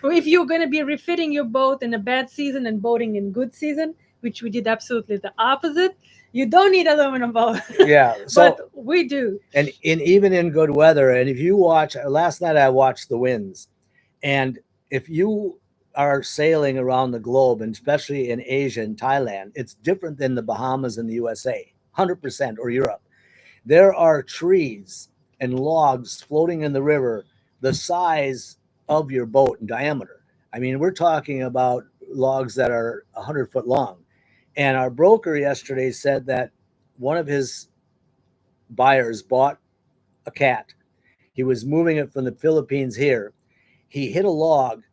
Or if you're going to be refitting your boat in a bad season and boating in good season, which we did absolutely the opposite, you don't need aluminum boat. Yeah, so, but we do. And even in good weather, and if you watch, last night I watched the winds, and if you are sailing around the globe, and especially in Asia and Thailand, it's different than the Bahamas and the USA, 100%, or Europe. There are trees and logs floating in the river the size of your boat in diameter. I mean, we're talking about logs that are 100-foot long. And our broker yesterday said that one of his buyers bought a cat. He was moving it from the Philippines here. He hit a log.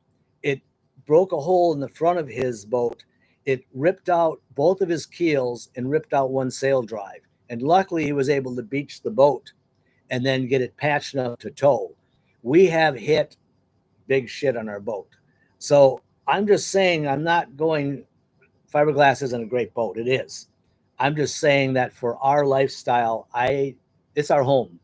It broke a hole in the front of his boat. It ripped out both of his keels and ripped out one sail drive. And luckily he was able to beach the boat and then get it patched up to tow. We have hit big shit on our boat. So I'm just saying, I'm not going, fiberglass isn't a great boat. It is. I'm just saying that for our lifestyle, it's our home.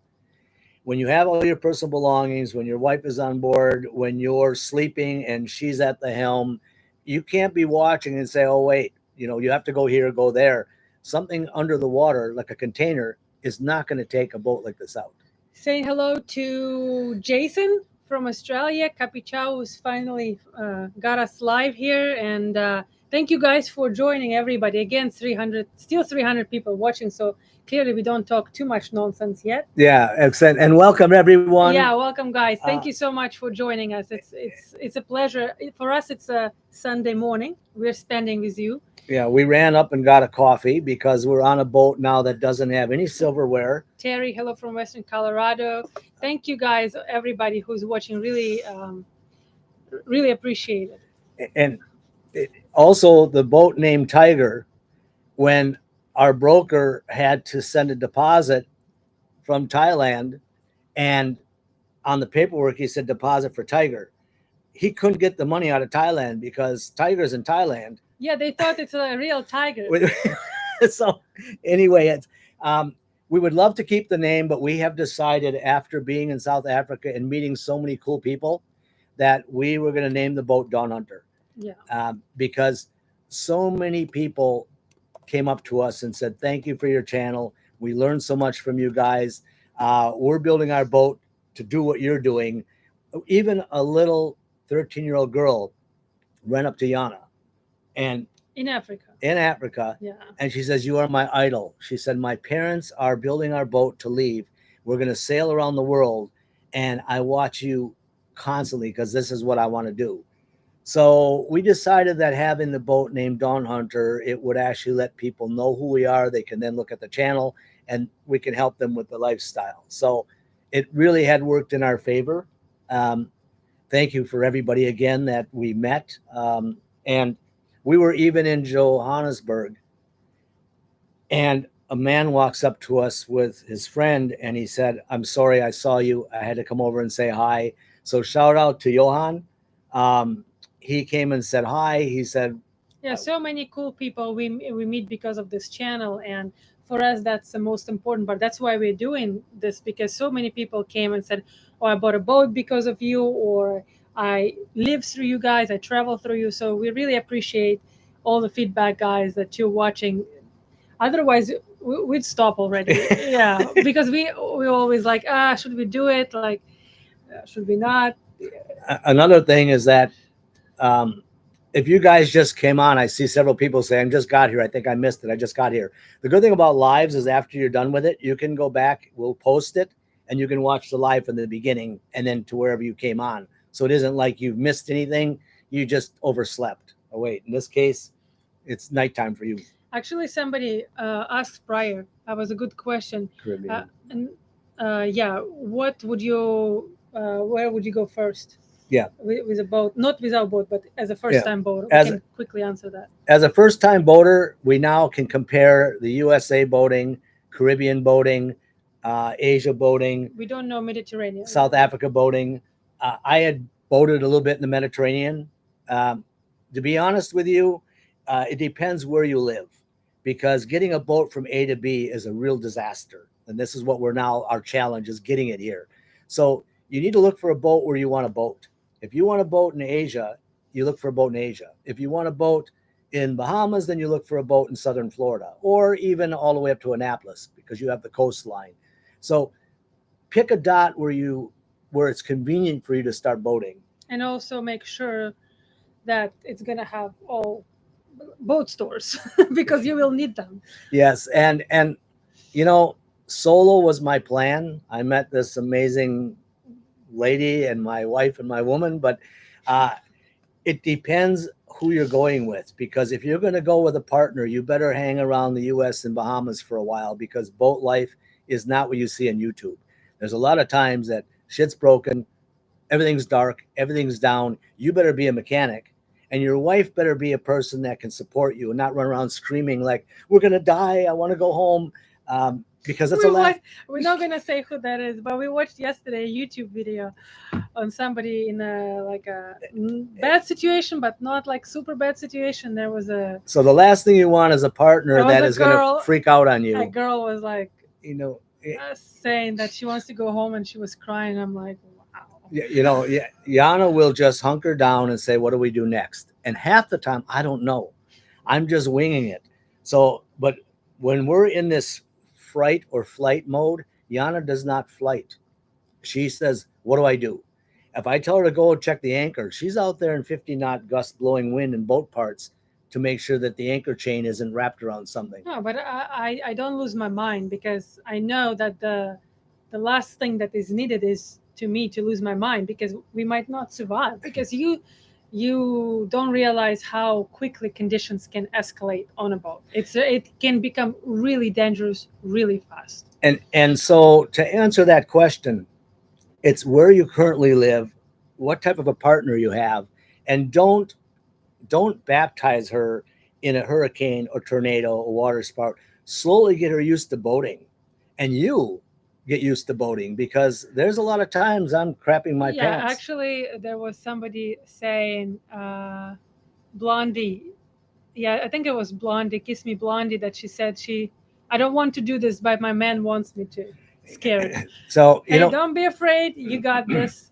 When you have all your personal belongings, when your wife is on board, when you're sleeping and she's at the helm, you can't be watching and say, oh, wait, you have to go here, go there. Something under the water, like a container, is not going to take a boat like this out. Saying hello to Jason from Australia. Capichao, who's finally got us live here. And thank you guys for joining, everybody. Again, 300 people watching. So clearly we don't talk too much nonsense yet. Yeah, excellent. And welcome, everyone. Yeah, welcome, guys. Thank you so much for joining us. It's a pleasure. For us, it's a Sunday morning we're spending with you. Yeah, we ran up and got a coffee because we're on a boat now that doesn't have any silverware. Terry, hello from Western Colorado. Thank you, guys, everybody who's watching. Really, really appreciate it. And also the boat named Tiger, when our broker had to send a deposit from Thailand, and on the paperwork he said deposit for Tiger. He couldn't get the money out of Thailand because Tiger's in Thailand. Yeah, they thought it's a real tiger. So anyway, it's we would love to keep the name, but we have decided after being in South Africa and meeting so many cool people that we were going to name the boat Dawn Hunter. Yeah. Because so many people came up to us and said, thank you for your channel. We learned so much from you guys. We're building our boat to do what you're doing. Even a little 13-year-old girl ran up to Yana and In Africa. Yeah. And she says, you are my idol. She said, my parents are building our boat to leave. We're going to sail around the world. And I watch you constantly because this is what I want to do. So we decided that having the boat named Dawn Hunter, it would actually let people know who we are. They can then look at the channel and we can help them with the lifestyle. So it really had worked in our favor. Thank you for everybody again that we met. And we were even in Johannesburg, and a man walks up to us with his friend and he said, I'm sorry, I saw you. I had to come over and say hi. So shout out to Johan. He came and said hi. He said, yeah, so many cool people we meet because of this channel, and for us that's the most important part. That's why we're doing this, because so many people came and said, oh, I bought a boat because of you, or I live through you guys, I travel through you. So we really appreciate all the feedback, guys, that you're watching. Otherwise we'd stop already. Yeah, because we always like, should we do it, like should we not? Another thing is that if you guys just came on, I see several people saying, I just got here. I think I missed it. I just got here. The good thing about lives is after you're done with it, you can go back, we'll post it, and you can watch the live from the beginning and then to wherever you came on. So it isn't like you've missed anything. You just overslept. Oh, wait, in this case, it's nighttime for you. Actually, somebody asked prior. That was a good question. Yeah, what would you, where would you go first? Yeah. With a boat, not without boat, but as a first-time boater. We can quickly answer that. As a first-time boater, we now can compare the USA boating, Caribbean boating, Asia boating. We don't know Mediterranean. South Africa boating. I had boated a little bit in the Mediterranean. To be honest with you, it depends where you live, because getting a boat from A to B is a real disaster. And this is what our challenge is getting it here. So you need to look for a boat where you want a boat. If you want a boat in Asia, you look for a boat in Asia. If you want a boat in Bahamas, then you look for a boat in Southern Florida, or even all the way up to Annapolis, because you have the coastline. So pick a dot where it's convenient for you to start boating. And also make sure that it's going to have all boat stores because you will need them. Yes. And you know, solo was my plan. I met this amazing lady and my wife and my woman, but it depends who you're going with, because if you're going to go with a partner, you better hang around the US and Bahamas for a while, because boat life is not what you see on YouTube. There's a lot of times that shit's broken, everything's dark, everything's down. You better be a mechanic, and your wife better be a person that can support you and not run around screaming like, we're going to die, I want to go home. Because that's we're not going to say who that is, but we watched yesterday a YouTube video on somebody in a bad situation, but not like super bad situation. There was so the last thing you want is a partner that is going to freak out on you. A girl was like, saying that she wants to go home, and she was crying. I'm like, wow. You know, Yana will just hunker down and say, what do we do next? And half the time, I don't know. I'm just winging it. So, but when we're in this fright or flight mode, Yana does not flight. She says, what do I do? If I tell her to go check the anchor, she's out there in 50-knot gust blowing wind and boat parts to make sure that the anchor chain isn't wrapped around something. No, but I don't lose my mind, because I know that the last thing that is needed is to lose my mind, because we might not survive, because you don't realize how quickly conditions can escalate on a boat. It can become really dangerous really fast. And so to answer that question, it's where you currently live, what type of a partner you have, and don't baptize her in a hurricane or tornado or water spout. slowly get her used to boating, and you get used to boating, because there's a lot of times I'm crapping my Yeah, pants. actually, there was somebody saying, Blondie. Yeah, I think it was Blondie, Kiss Me Blondie, that she said I don't want to do this, but my man wants me to. Scared. So Hey, don't be afraid. You got this.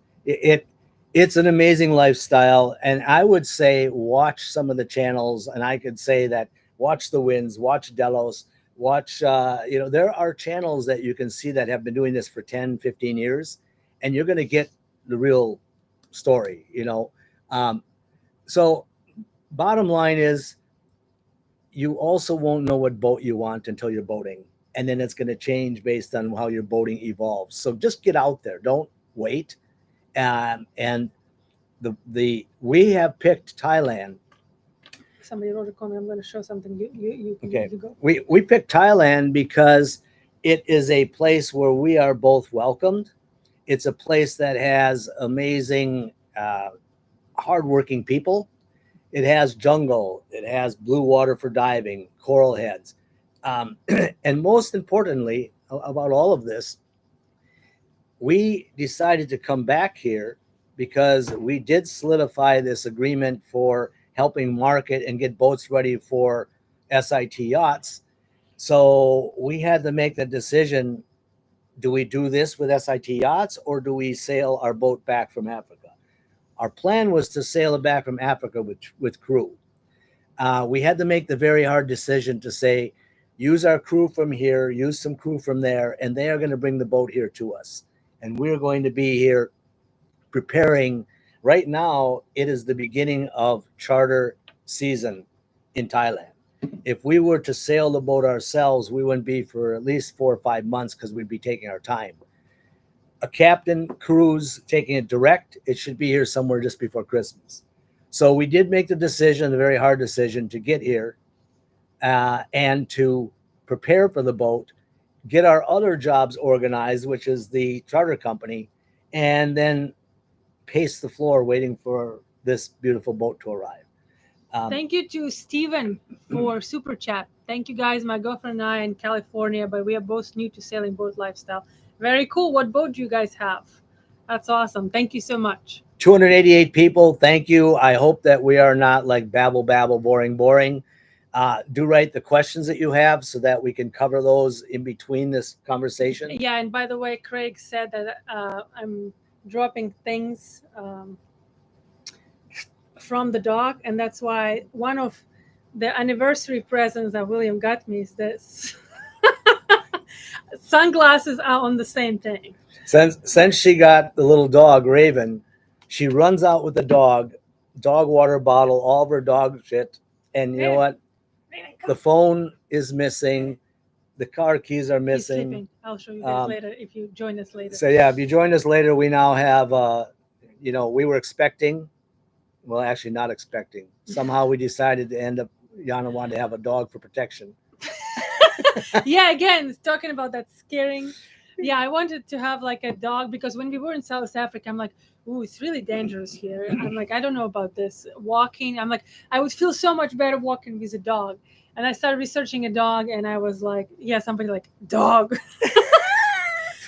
it's an amazing lifestyle, and I would say watch some of the channels, and I could say that watch the Winds, watch Delos, watch there are channels that you can see that have been doing this for 10, 15 years, and you're going to get the real story. So bottom line is, you also won't know what boat you want until you're boating, and then it's going to change based on how your boating evolves. So just get out there, don't wait. And we have picked Thailand. Somebody wrote a comment. I'm going to show something. Okay. You go. We picked Thailand because it is a place where we are both welcomed. It's a place that has amazing, hardworking people. It has jungle. It has blue water for diving, coral heads. And most importantly about all of this, we decided to come back here because we did solidify this agreement for helping market and get boats ready for SIT yachts. So we had to make the decision, do we do this with SIT yachts, or do we sail our boat back from Africa? Our plan was to sail it back from Africa with crew. We had to make the very hard decision to say, use our crew from here, use some crew from there, and they are going to bring the boat here to us. And we're going to be here preparing. Right now, it is the beginning of charter season in Thailand. If we were to sail the boat ourselves, we wouldn't be for at least 4 or 5 months, because we'd be taking our time. A captain cruise taking it direct, it should be here somewhere just before Christmas. So we did make the decision, a very hard decision, to get here and to prepare for the boat, get our other jobs organized, which is the charter company, and then pace the floor waiting for this beautiful boat to arrive. Thank you to Steven for super chat. Thank you guys. My girlfriend and I in California, but we are both new to sailing boat lifestyle. Very cool. What boat do you guys have? That's awesome. Thank you so much. 288 people. Thank you. I hope that we are not like babble, boring. Do write the questions that you have so that we can cover those in between this conversation. Yeah, and by the way, Craig said that I'm dropping things from the dock, and that's why one of the anniversary presents that William got me is this. Sunglasses are on the same thing. Since she got the little dog, Raven, she runs out with the dog water bottle, all of her dog shit. And you know what? The phone is missing. The car keys are missing. I'll show you guys later if you join us later. So yeah, if you join us later, we now have, we were expecting, well, actually not expecting. Somehow we decided to end up, Yana wanted to have a dog for protection. Yeah, again, talking about that scaring. Yeah, I wanted to have like a dog because when we were in South Africa, I'm like, ooh, it's really dangerous here. I'm like, I don't know about this. Walking, I'm like, I would feel so much better walking with a dog. And I started researching a dog, and I was like, yeah, somebody like, dog.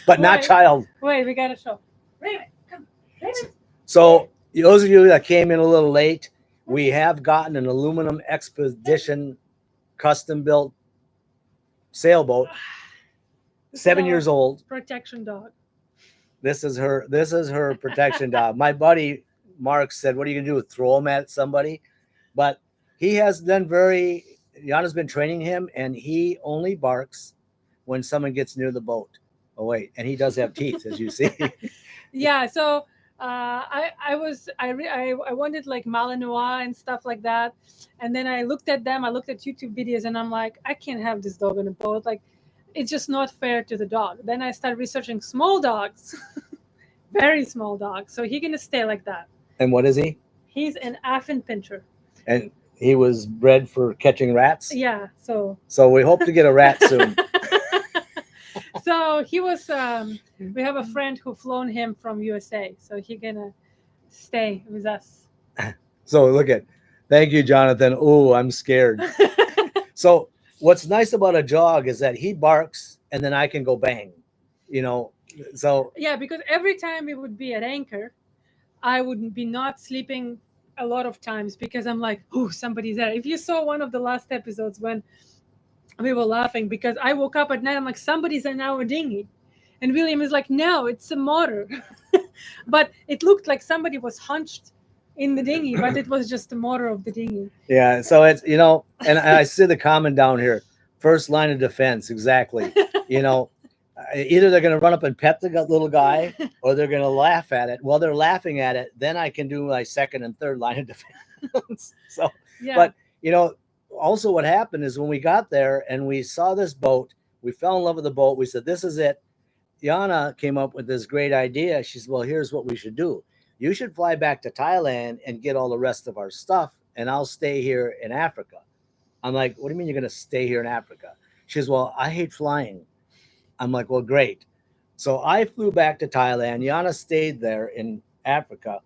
But not child. Wait, we got to show. Raven, come. Raven. So those of you that came in a little late, we have gotten an aluminum expedition custom-built sailboat, 7 years old. Protection dog. This is her protection dog. My buddy Mark said, what are you gonna do, throw him at somebody? But he has been Yana's been training him, and he only barks when someone gets near the boat. Oh wait, and he does have teeth, as you see. Yeah, so I wanted like Malinois and stuff like that, and then I looked at them. I looked at YouTube videos, and I'm like, I can't have this dog on a boat. Like, it's just not fair to the dog. Then I started researching small dogs, very small dogs. So he's gonna stay like that. And what is he? He's an Affin pincher. And he was bred for catching rats. Yeah. So we hope to get a rat soon. So he was. We have a friend who flown him from USA, so he's gonna stay with us. So thank you, Jonathan. Oh, I'm scared. So what's nice about a jog is that he barks and then I can go bang, you know. So Yeah, because every time we would be at anchor, I would be not sleeping a lot of times because I'm like, oh, somebody's there. If you saw one of the last episodes when we were laughing because I woke up at night, I'm like, somebody's in our dinghy. And William is like, no, it's a motor. But it looked like somebody was hunched in the dinghy, but it was just the motor of the dinghy. yeah, so it's, you know, and I see the comment down here, first line of defense, exactly. You know, either they're going to run up and pet the little guy or they're going to laugh at it. Well, they're laughing at it, then I can do my second and third line of defense. So, Yeah. but you know, also what happened is when we got there and we saw this boat, we fell in love with the boat. We said, this is it. Yana came up with this great idea. She said, well, here's what we should do. You should fly back to Thailand and get all the rest of our stuff, and I'll stay here in Africa. I'm like, what do you mean you're going to stay here in Africa? She says, well, I hate flying. I'm like, well, great. So I flew back to Thailand. Yana stayed there in Africa,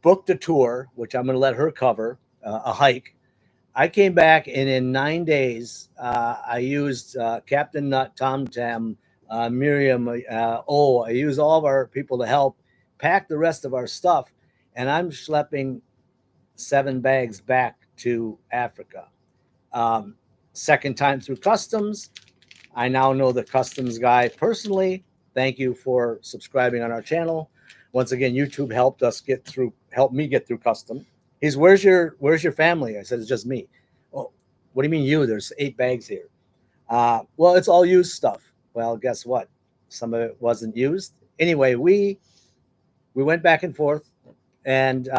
booked a tour, which I'm going to let her cover, a hike. I came back, and in 9 days, I used Captain Nut, Tom Tam, Miriam, I used all of our people to help pack the rest of our stuff, and I'm schlepping 7 bags back to Africa. Second time through customs. I now know the customs guy personally. Thank you for subscribing on our channel. Once again, YouTube helped me get through custom. He's, where's your family? I said, it's just me. Well, what do you mean you? There's 8 bags here. Well, it's all used stuff. Well, guess what? Some of it wasn't used. Anyway, we went back and forth. And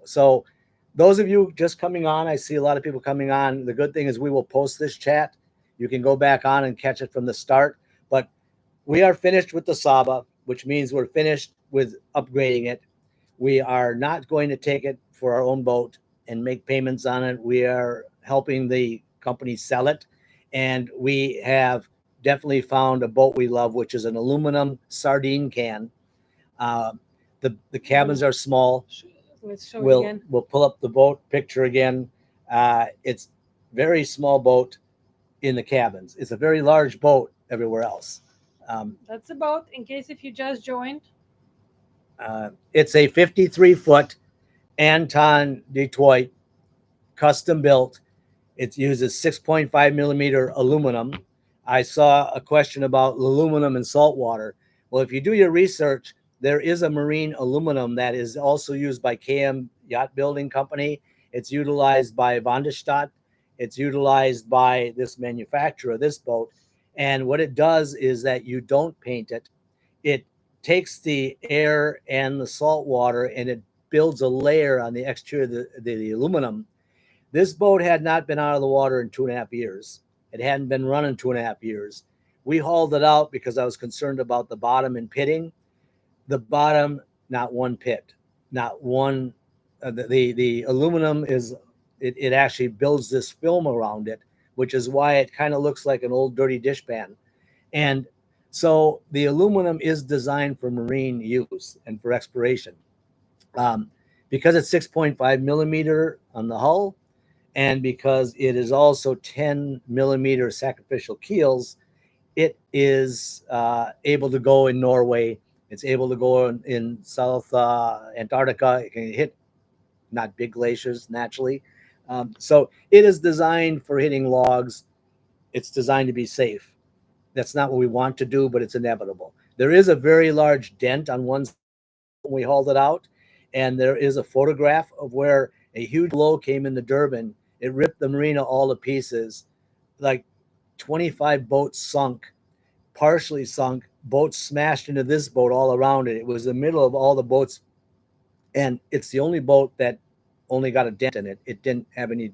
so those of you just coming on, I see a lot of people coming on. The good thing is we will post this chat. You can go back on and catch it from the start. But we are finished with the Saba, which means we're finished with upgrading it. We are not going to take it for our own boat and make payments on it. We are helping the company sell it. And we have definitely found a boat we love, which is an aluminum sardine can. The cabins are small. Let's show it again. We'll pull up the boat picture again. It's very small boat in the cabins. It's a very large boat everywhere else. That's a boat, in case if you just joined. It's a 53-foot Anton Detroit, custom built. It uses 6.5 millimeter aluminum. I saw a question about aluminum and salt water. Well, if you do your research, there is a marine aluminum that is also used by KM Yacht Building Company. It's utilized by Van der Stadt. It's utilized by this manufacturer of this boat. And what it does is that you don't paint it. It takes the air and the salt water and it builds a layer on the exterior of the aluminum. This boat had not been out of the water in 2.5 years. It hadn't been running 2.5 years. We hauled it out because I was concerned about the bottom and pitting. The bottom, not one pit, not one. The aluminum is, it actually builds this film around it, which is why it kind of looks like an old dirty dishpan. And so the aluminum is designed for marine use and for exploration. Because it's 6.5 millimeter on the hull, and because it is also 10 millimeter sacrificial keels, it is able to go in Norway. It's able to go in South Antarctica. It can hit not big glaciers naturally. So it is designed for hitting logs. It's designed to be safe. That's not what we want to do, but it's inevitable. There is a very large dent on one side when we hauled it out, and there is a photograph of where a huge blow came into Durban. It ripped the marina all to pieces. Like 25 boats sunk, partially sunk, boats smashed into this boat all around it. It was the middle of all the boats, and it's the only boat that only got a dent in it. It didn't have any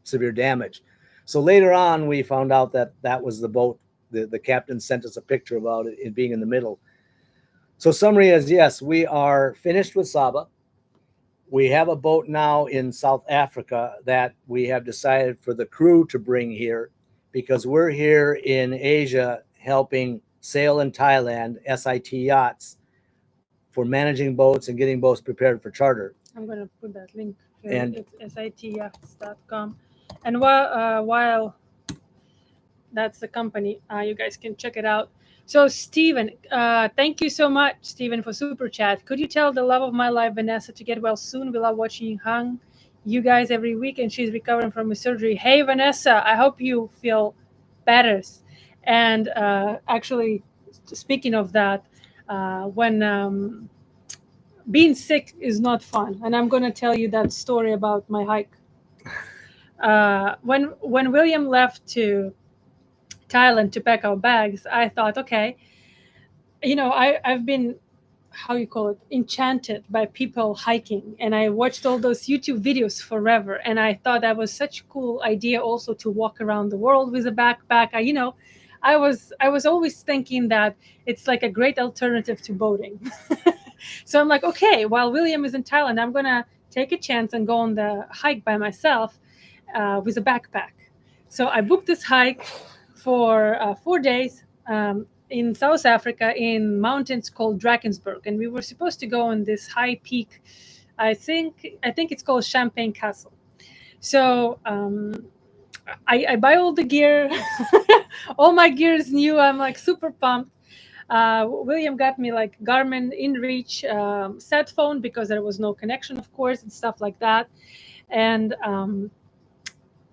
severe damage. So later on, we found out that that was the boat. The captain sent us a picture about it being in the middle. So summary is, yes, we are finished with Saba. We have a boat now in South Africa that we have decided for the crew to bring here because we're here in Asia helping Sail in Thailand, SIT Yachts, for managing boats and getting boats prepared for charter. I'm going to put that link here. And it's sityachts.com. And while That's the company. You guys can check it out. So, Steven, thank you so much, Steven, for super chat. Could you tell the love of my life, Vanessa, to get well soon? We love watching you guys every week, and she's recovering from a surgery. Hey, Vanessa, I hope you feel better. And actually, speaking of that, when being sick is not fun, and I'm going to tell you that story about my hike. When William left to Thailand to pack our bags, I thought, okay, I've been, how you call it, enchanted by people hiking, and I watched all those YouTube videos forever, and I thought that was such a cool idea also to walk around the world with a backpack. I was always thinking that it's like a great alternative to boating. So I'm like, okay, while William is in Thailand, I'm gonna take a chance and go on the hike by myself with a backpack. So I booked this hike for 4 days in South Africa in mountains called Drakensberg, and we were supposed to go on this high peak. I think it's called Champagne Castle. So I buy all the gear. All my gear is new. I'm like super pumped. William got me like Garmin InReach set phone because there was no connection, of course, and stuff like that. And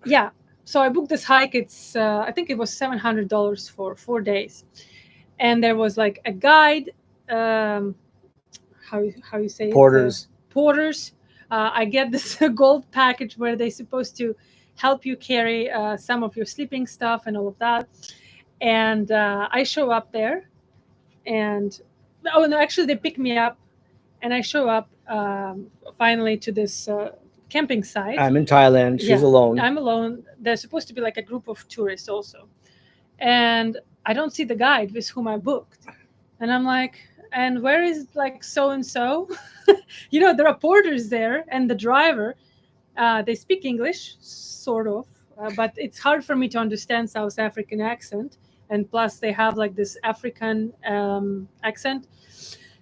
yeah, so I booked this hike. It's I think it was $700 for 4 days, and there was like a guide. How you say Porters. Porters. I get this gold package where they're supposed to help you carry some of your sleeping stuff and all of that. And I show up there, and oh no, actually they pick me up, and I show up finally to this camping site. I'm in Thailand. She's alone. I'm alone. There's supposed to be like a group of tourists also, and I don't see the guide with whom I booked, and I'm like, and where is like so and so? There are porters there, and the driver. They speak English, sort of, but it's hard for me to understand South African accent, and plus they have like this African accent.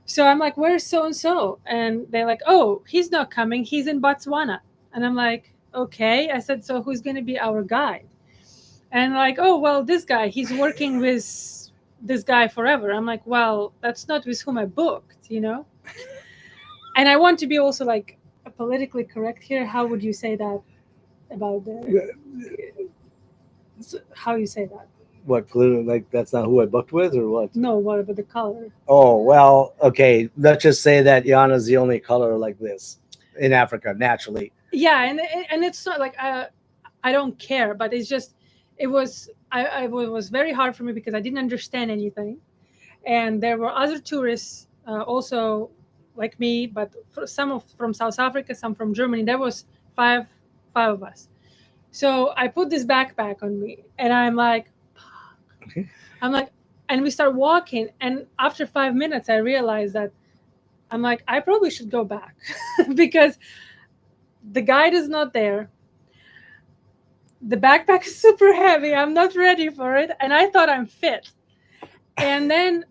So I'm like, where's so and so? And they're like, oh, he's not coming. He's in Botswana. And I'm like, okay. I said, so who's going to be our guide? And like, oh, well, this guy, he's working with this guy forever. I'm like, well, that's not with whom I booked, And I want to be also like politically correct here. How would you say that about how you say that? What, like that's not who I booked with, or what? No, what about the color? Oh, well, okay. Let's just say that Yana's the only color like this in Africa, naturally. Yeah, and it's not like I don't care, but it's just it was very hard for me because I didn't understand anything, and there were other tourists also like me, but some from South Africa, some from Germany. There was five of us. So I put this backpack on me, and I'm like, Okay. and we start walking, and after 5 minutes, I realized that I'm like, I probably should go back because the guide is not there. The backpack is super heavy. I'm not ready for it, and I thought I'm fit. And then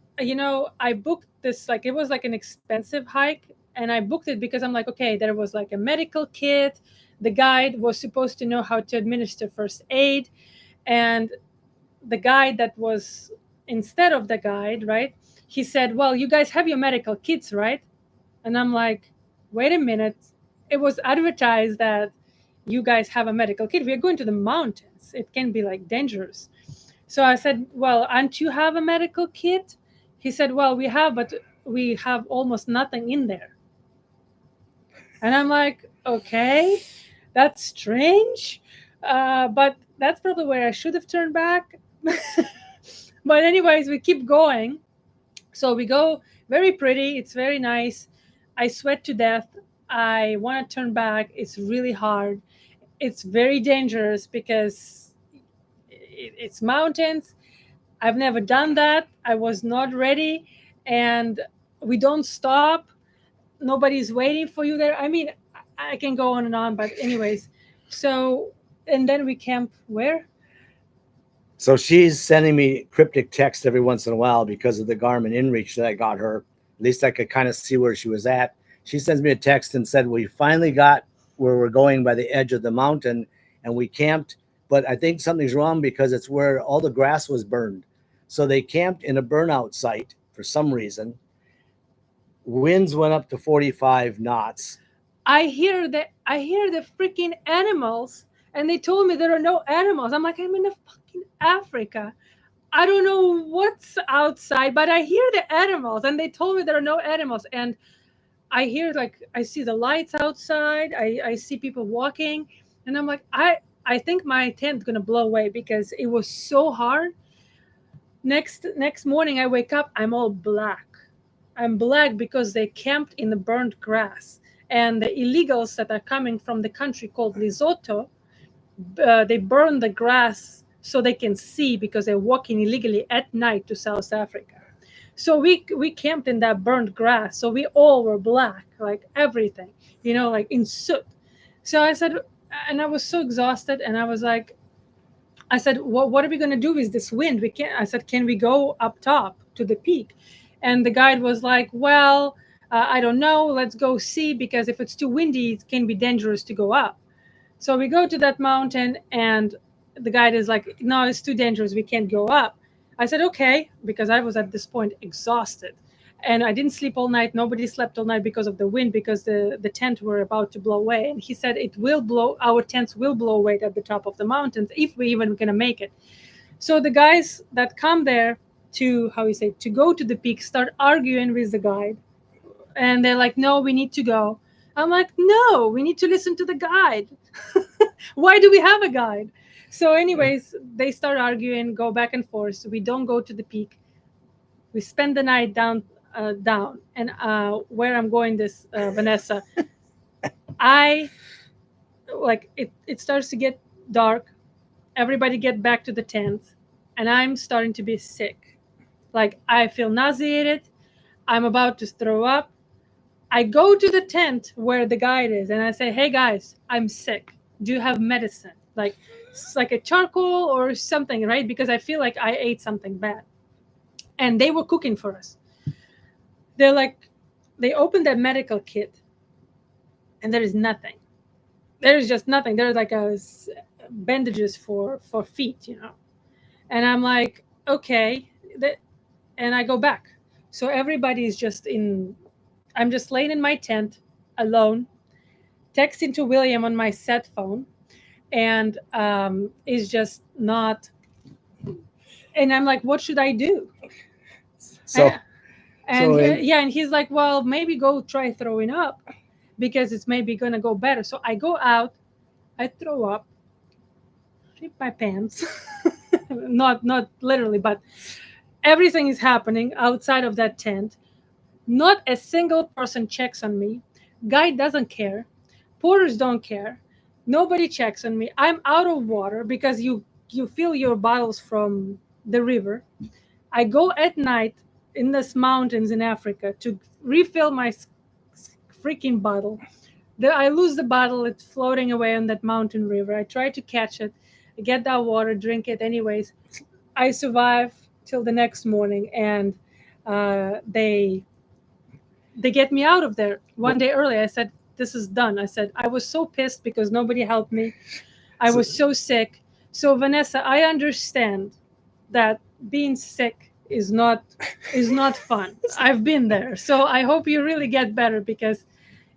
I booked this, like, it was like an expensive hike, and I booked it because I'm like, okay, there was like a medical kit. The guide was supposed to know how to administer first aid, and the guide that was instead of the guide, right? He said, well, you guys have your medical kits, right? And I'm like, wait a minute. It was advertised that you guys have a medical kit. We are going to the mountains. It can be like dangerous. So I said, well, aren't you have a medical kit? He said, well, we have, but we have almost nothing in there. And I'm like, okay, that's strange. But that's probably where I should have turned back. But anyways, we keep going. So we go, very pretty. It's very nice. I sweat to death. I want to turn back. It's really hard. It's very dangerous because it's mountains. I've never done that. I was not ready. And we don't stop. Nobody's waiting for you there. I mean, I can go on and on, but anyways. So, and then we camp where? So she's sending me cryptic text every once in a while because of the Garmin InReach that I got her. At least I could kind of see where she was at. She sends me a text and said, we finally got where we're going by the edge of the mountain, and we camped, but I think something's wrong because it's where all the grass was burned. So they camped in a burnout site for some reason. Winds went up to 45 knots. I hear the freaking animals, and they told me there are no animals. I'm like, I'm in a fucking Africa. I don't know what's outside, but I hear the animals, and they told me there are no animals. And I hear, like, I see the lights outside. I see people walking, and I'm like, I think my tent's gonna blow away because it was so hard. Next morning, I wake up, I'm all black. I'm black because they camped in the burnt grass, and the illegals that are coming from the country called Lesotho, they burn the grass so they can see because they're walking illegally at night to South Africa. So we camped in that burnt grass. So we all were black, like everything, like in soot. So I said, and I was so exhausted, and I said, what are we going to do with this wind? I said, can we go up top to the peak? And the guide was like, well, I don't know. Let's go see, because if it's too windy, it can be dangerous to go up. So we go to that mountain, and the guide is like, no, it's too dangerous. We can't go up. I said, okay, because I was at this point exhausted. And I didn't sleep all night. Nobody slept all night because of the wind, because the tent were about to blow away. And he said our tents will blow away at the top of the mountains if we even going to make it. So the guys that come there to go to the peak start arguing with the guide. And they're like, no, we need to go. I'm like, no, we need to listen to the guide. Why do we have a guide? So anyways, they start arguing, go back and forth. So we don't go to the peak. We spend the night down. And where I'm going this, Vanessa, it starts to get dark. Everybody get back to the tent, and I'm starting to be sick. Like, I feel nauseated. I'm about to throw up. I go to the tent where the guide is, and I say, hey guys, I'm sick. Do you have medicine? Like, it's like a charcoal or something, right? Because I feel like I ate something bad. And they were cooking for us. They're like, they opened their medical kit, and there is nothing. There is just nothing. There's like bandages for feet, And I'm like, okay. And I go back. So everybody is I'm just laying in my tent alone, texting to William on my set phone, and is just not. And I'm like, what should I do? And he's like, well, maybe go try throwing up, because it's maybe going to go better. So I go out, I throw up, shit my pants. not literally, but everything is happening outside of that tent. Not a single person checks on me. Guide doesn't care. Porters don't care. Nobody checks on me. I'm out of water because you fill your bottles from the river. I go at night in these mountains in Africa to refill my freaking bottle. I lose the bottle. It's floating away on that mountain river. I try to catch it. I get that water, drink it anyways. I survive till the next morning, and they get me out of there. One day early, I said, this is done. I said, I was so pissed because nobody helped me. I was so sick. So Vanessa, I understand that being sick is not fun. I've been there. So I hope you really get better, because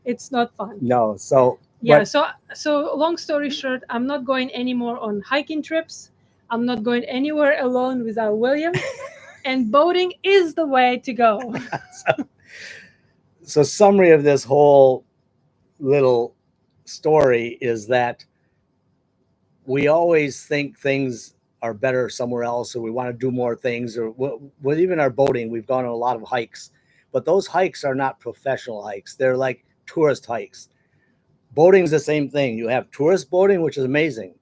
it's not fun. No. So yeah. So long story short, I'm not going anymore on hiking trips. I'm not going anywhere alone without William. And boating is the way to go. So summary of this whole little story is that we always think things are better somewhere else, or we want to do more things, or with even our boating, we've gone on a lot of hikes, but those hikes are not professional hikes. They're like tourist hikes. Boating is the same thing. You have tourist boating, which is amazing.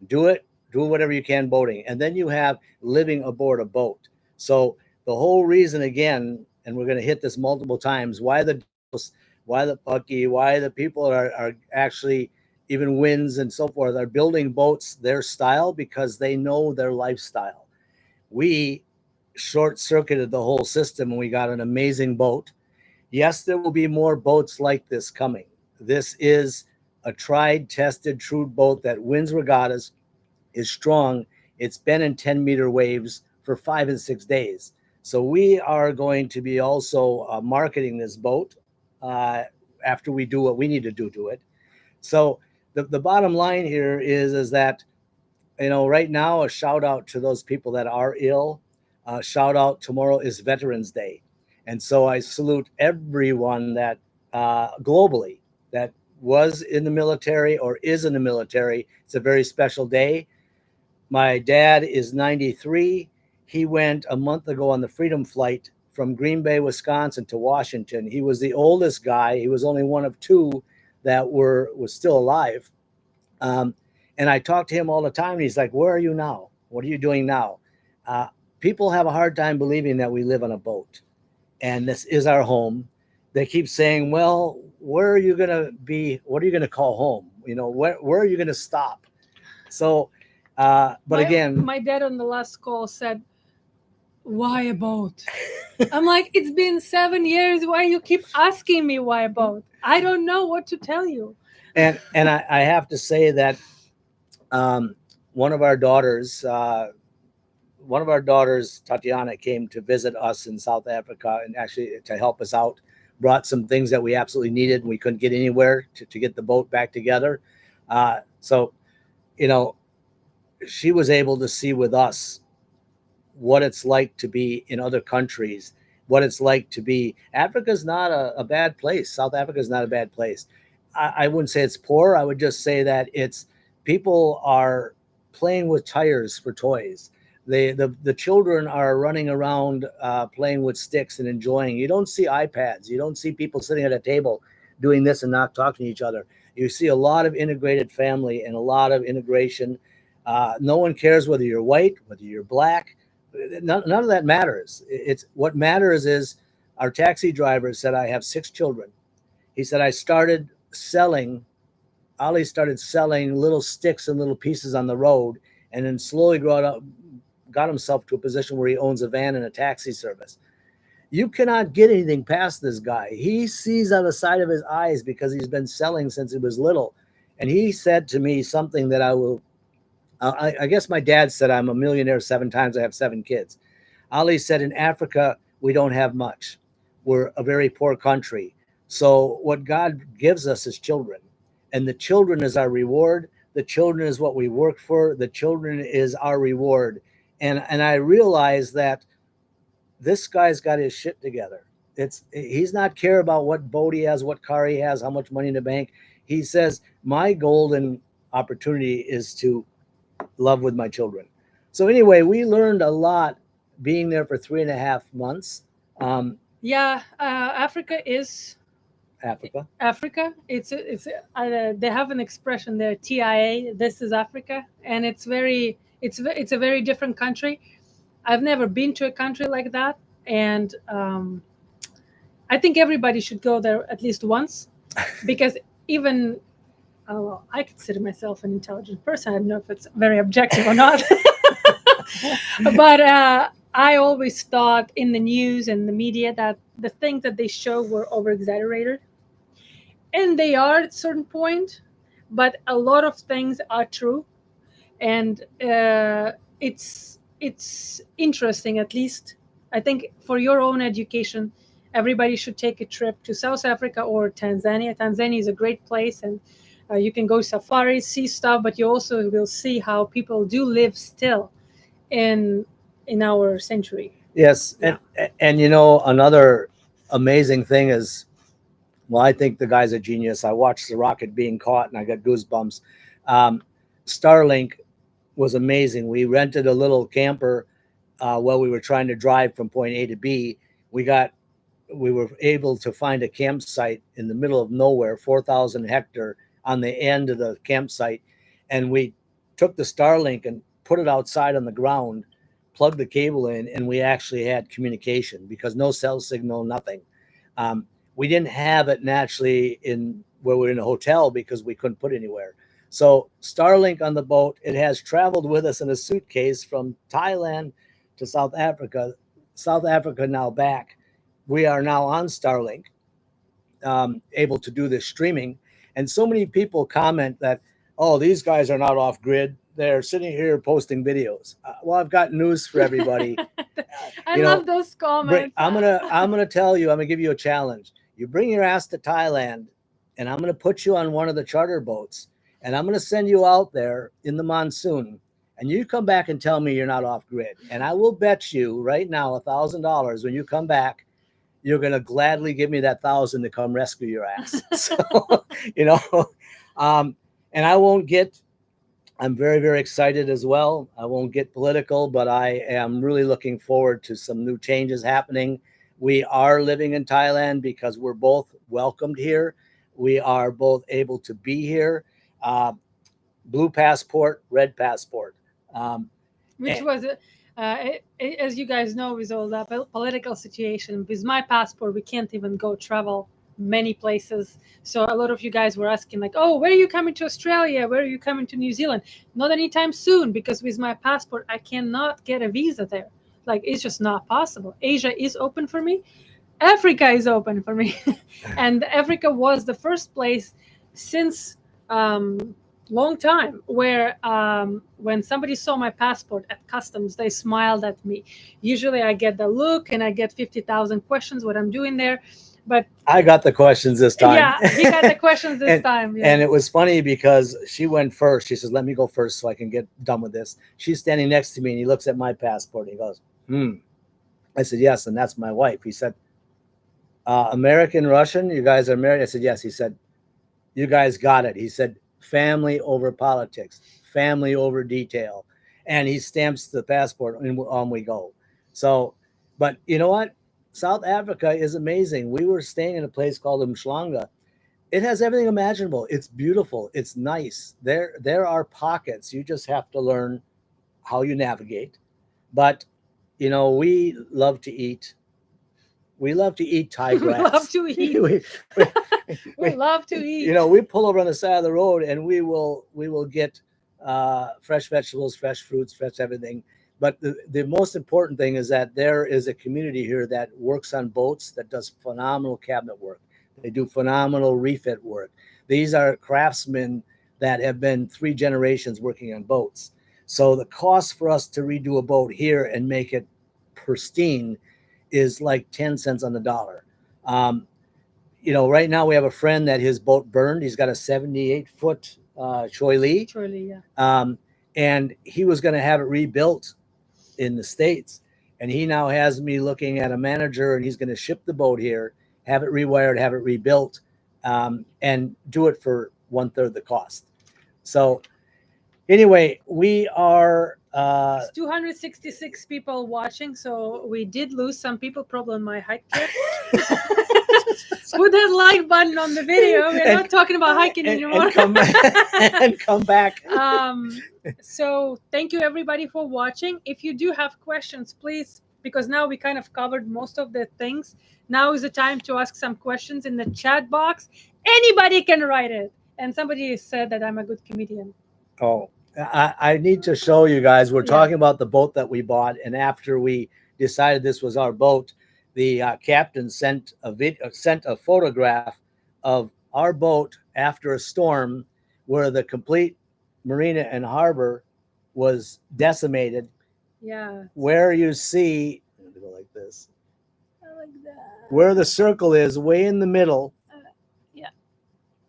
Do whatever you can boating. And then you have living aboard a boat. So the whole reason, again, and we're going to hit this multiple times, why the Pucky, why the people are actually, even Winds and so forth, are building boats their style, because they know their lifestyle. We short-circuited the whole system, and we got an amazing boat. Yes, there will be more boats like this coming. This is a tried, tested, true boat that wins regattas. is strong. It's been in 10-meter waves for 5 and 6 days. So we are going to be also marketing this boat after we do what we need to do to it. So the bottom line here is that, you know, right now, a shout out to those people that are ill. Shout out, tomorrow is Veterans Day. And so I salute everyone that globally that was in the military or is in the military. It's a very special day. My dad is 93. He went a month ago on the Freedom Flight from Green Bay, Wisconsin to Washington. He was the oldest guy. He was only one of two that was still alive. And I talk to him all the time. And he's like, "Where are you now? What are you doing now?" People have a hard time believing that we live on a boat and this is our home. They keep saying, "Well, where are you going to be? What are you going to call home? You know, where are you going to stop?" So, but again, my dad on the last call said, "Why a boat?" I'm like, "It's been 7 years. Why you keep asking me why a boat? I don't know what to tell you." And I have to say that one of our daughters, Tatiana, came to visit us in South Africa and actually to help us out. Brought some things that we absolutely needed, and we couldn't get anywhere to get the boat back together. So, you know, she was able to see with us what it's like to be in other countries, what it's like to be. Africa's not a bad place. South Africa is not a bad place. I wouldn't say it's poor. I would just say that it's people are playing with tires for toys. The children are running around playing with sticks and enjoying. You don't see iPads. You don't see people sitting at a table doing this and not talking to each other. You see a lot of integrated family and a lot of integration. No one cares whether you're white, whether you're black. None of that matters. It's what matters is our taxi driver said, "I have 6 children." He said, Ali started selling little sticks and little pieces on the road, and then slowly got himself to a position where he owns a van and a taxi service. You cannot get anything past this guy. He sees on the side of his eyes because he's been selling since he was little. And he said to me something that I guess my dad said, "I'm a millionaire 7 times. I have 7 kids." Ali said, "In Africa, we don't have much. We're a very poor country. So what God gives us is children. And the children is our reward. The children is what we work for. The children is our reward." And I realized that this guy's got his shit together. He's not care about what boat he has, what car he has, how much money in the bank. He says, "My golden opportunity is to love with my children." So anyway, we learned a lot being there for 3.5 months. Africa is Africa. They have an expression there, TIA. This is Africa, and it's a very different country. I've never been to a country like that, and I think everybody should go there at least once, because even I consider myself an intelligent person. I don't know if it's very objective or not, but I always thought in the news and the media that the things that they show were over exaggerated, and they are at a certain point, but a lot of things are true, and it's interesting. At least I think for your own education, everybody should take a trip to South Africa or Tanzania. Tanzania is a great place, and you can go safari, see stuff, but you also will see how people do live still in our century. Yes. Yeah. And you know, another amazing thing is, well, I think the guy's a genius. I watched the rocket being caught and I got goosebumps. Starlink was amazing. We rented a little camper while we were trying to drive from point A to B. We were able to find a campsite in the middle of nowhere, 4,000 hectare on the end of the campsite. And we took the Starlink and put it outside on the ground, plugged the cable in, and we actually had communication because no cell signal, nothing. We didn't have it naturally where we're in a hotel because we couldn't put it anywhere. So Starlink on the boat, it has traveled with us in a suitcase from Thailand to South Africa now back. We are now on Starlink, able to do this streaming. And so many people comment that, "Oh, these guys are not off grid. they're sitting here posting videos. Well, I've got news for everybody. I love those comments. I'm gonna tell you. I'm gonna give you a challenge. You bring your ass to Thailand, and I'm gonna put you on one of the charter boats, and I'm gonna send you out there in the monsoon, and you come back and tell me you're not off grid, and I will bet you right now $1,000 when you come back, you're gonna gladly give me that 1,000 to come rescue your ass. So, you know, and I won't get. I'm very, very excited as well. I won't get political, but I am really looking forward to some new changes happening. We are living in Thailand because we're both welcomed here. We are both able to be here. Blue passport, red passport. Which was, as you guys know, with all that political situation, with my passport, we can't even go travel many places. So a lot of you guys were asking like, oh, where are you coming to Australia? Where are you coming to New Zealand? Not anytime soon, because with my passport, I cannot get a visa there. Like, it's just not possible. Asia is open for me. Africa is open for me. And Africa was the first place since long time where when somebody saw my passport at customs, they smiled at me. Usually I get the look and I get 50,000 questions what I'm doing there. But I got the questions this time. Yeah, he got the questions this time. Yeah. And it was funny because she went first. She says, let me go first so I can get done with this. She's standing next to me and he looks at my passport and he goes, I said, yes, and that's my wife. He said, American, Russian, you guys are married? I said, yes. He said, you guys got it. He said, family over politics, family over detail. And he stamps the passport and on we go. So, but you know what? South Africa is amazing. We were staying in a place called Mshlanga. It has everything imaginable. It's beautiful. It's nice. There are pockets. You just have to learn how you navigate. But, you know, we love to eat. We love to eat Thai grass. We love to eat. we love to eat. You know, we pull over on the side of the road and we will get fresh vegetables, fresh fruits, fresh everything. But the most important thing is that there is a community here that works on boats, that does phenomenal cabinet work. They do phenomenal refit work. These are craftsmen that have been 3 generations working on boats. So the cost for us to redo a boat here and make it pristine is like 10 cents on the dollar. You know, right now we have a friend that his boat burned. He's got a 78-foot Choi Lee. Choi Lee, yeah. And he was going to have it rebuilt in the States. And he now has me looking at a manager, and he's going to ship the boat here, have it rewired, have it rebuilt, and do it for 1/3 the cost. So anyway, we are... 266 people watching, so we did lose some people probably on my hike trip. Put that like button on the video. We're not talking about hiking anymore. And come back. So thank you everybody for watching. If you do have questions, please, because now we kind of covered most of the things. Now is the time to ask some questions in the chat box. Anybody can write it. And somebody said that I'm a good comedian. Oh, I need to show you guys. We're talking about the boat that we bought, and after we decided this was our boat, the captain sent a photograph of our boat after a storm, where the complete marina and harbor was decimated. Yeah. Where you see, I'm gonna go like this. I like that. Where the circle is, way in the middle.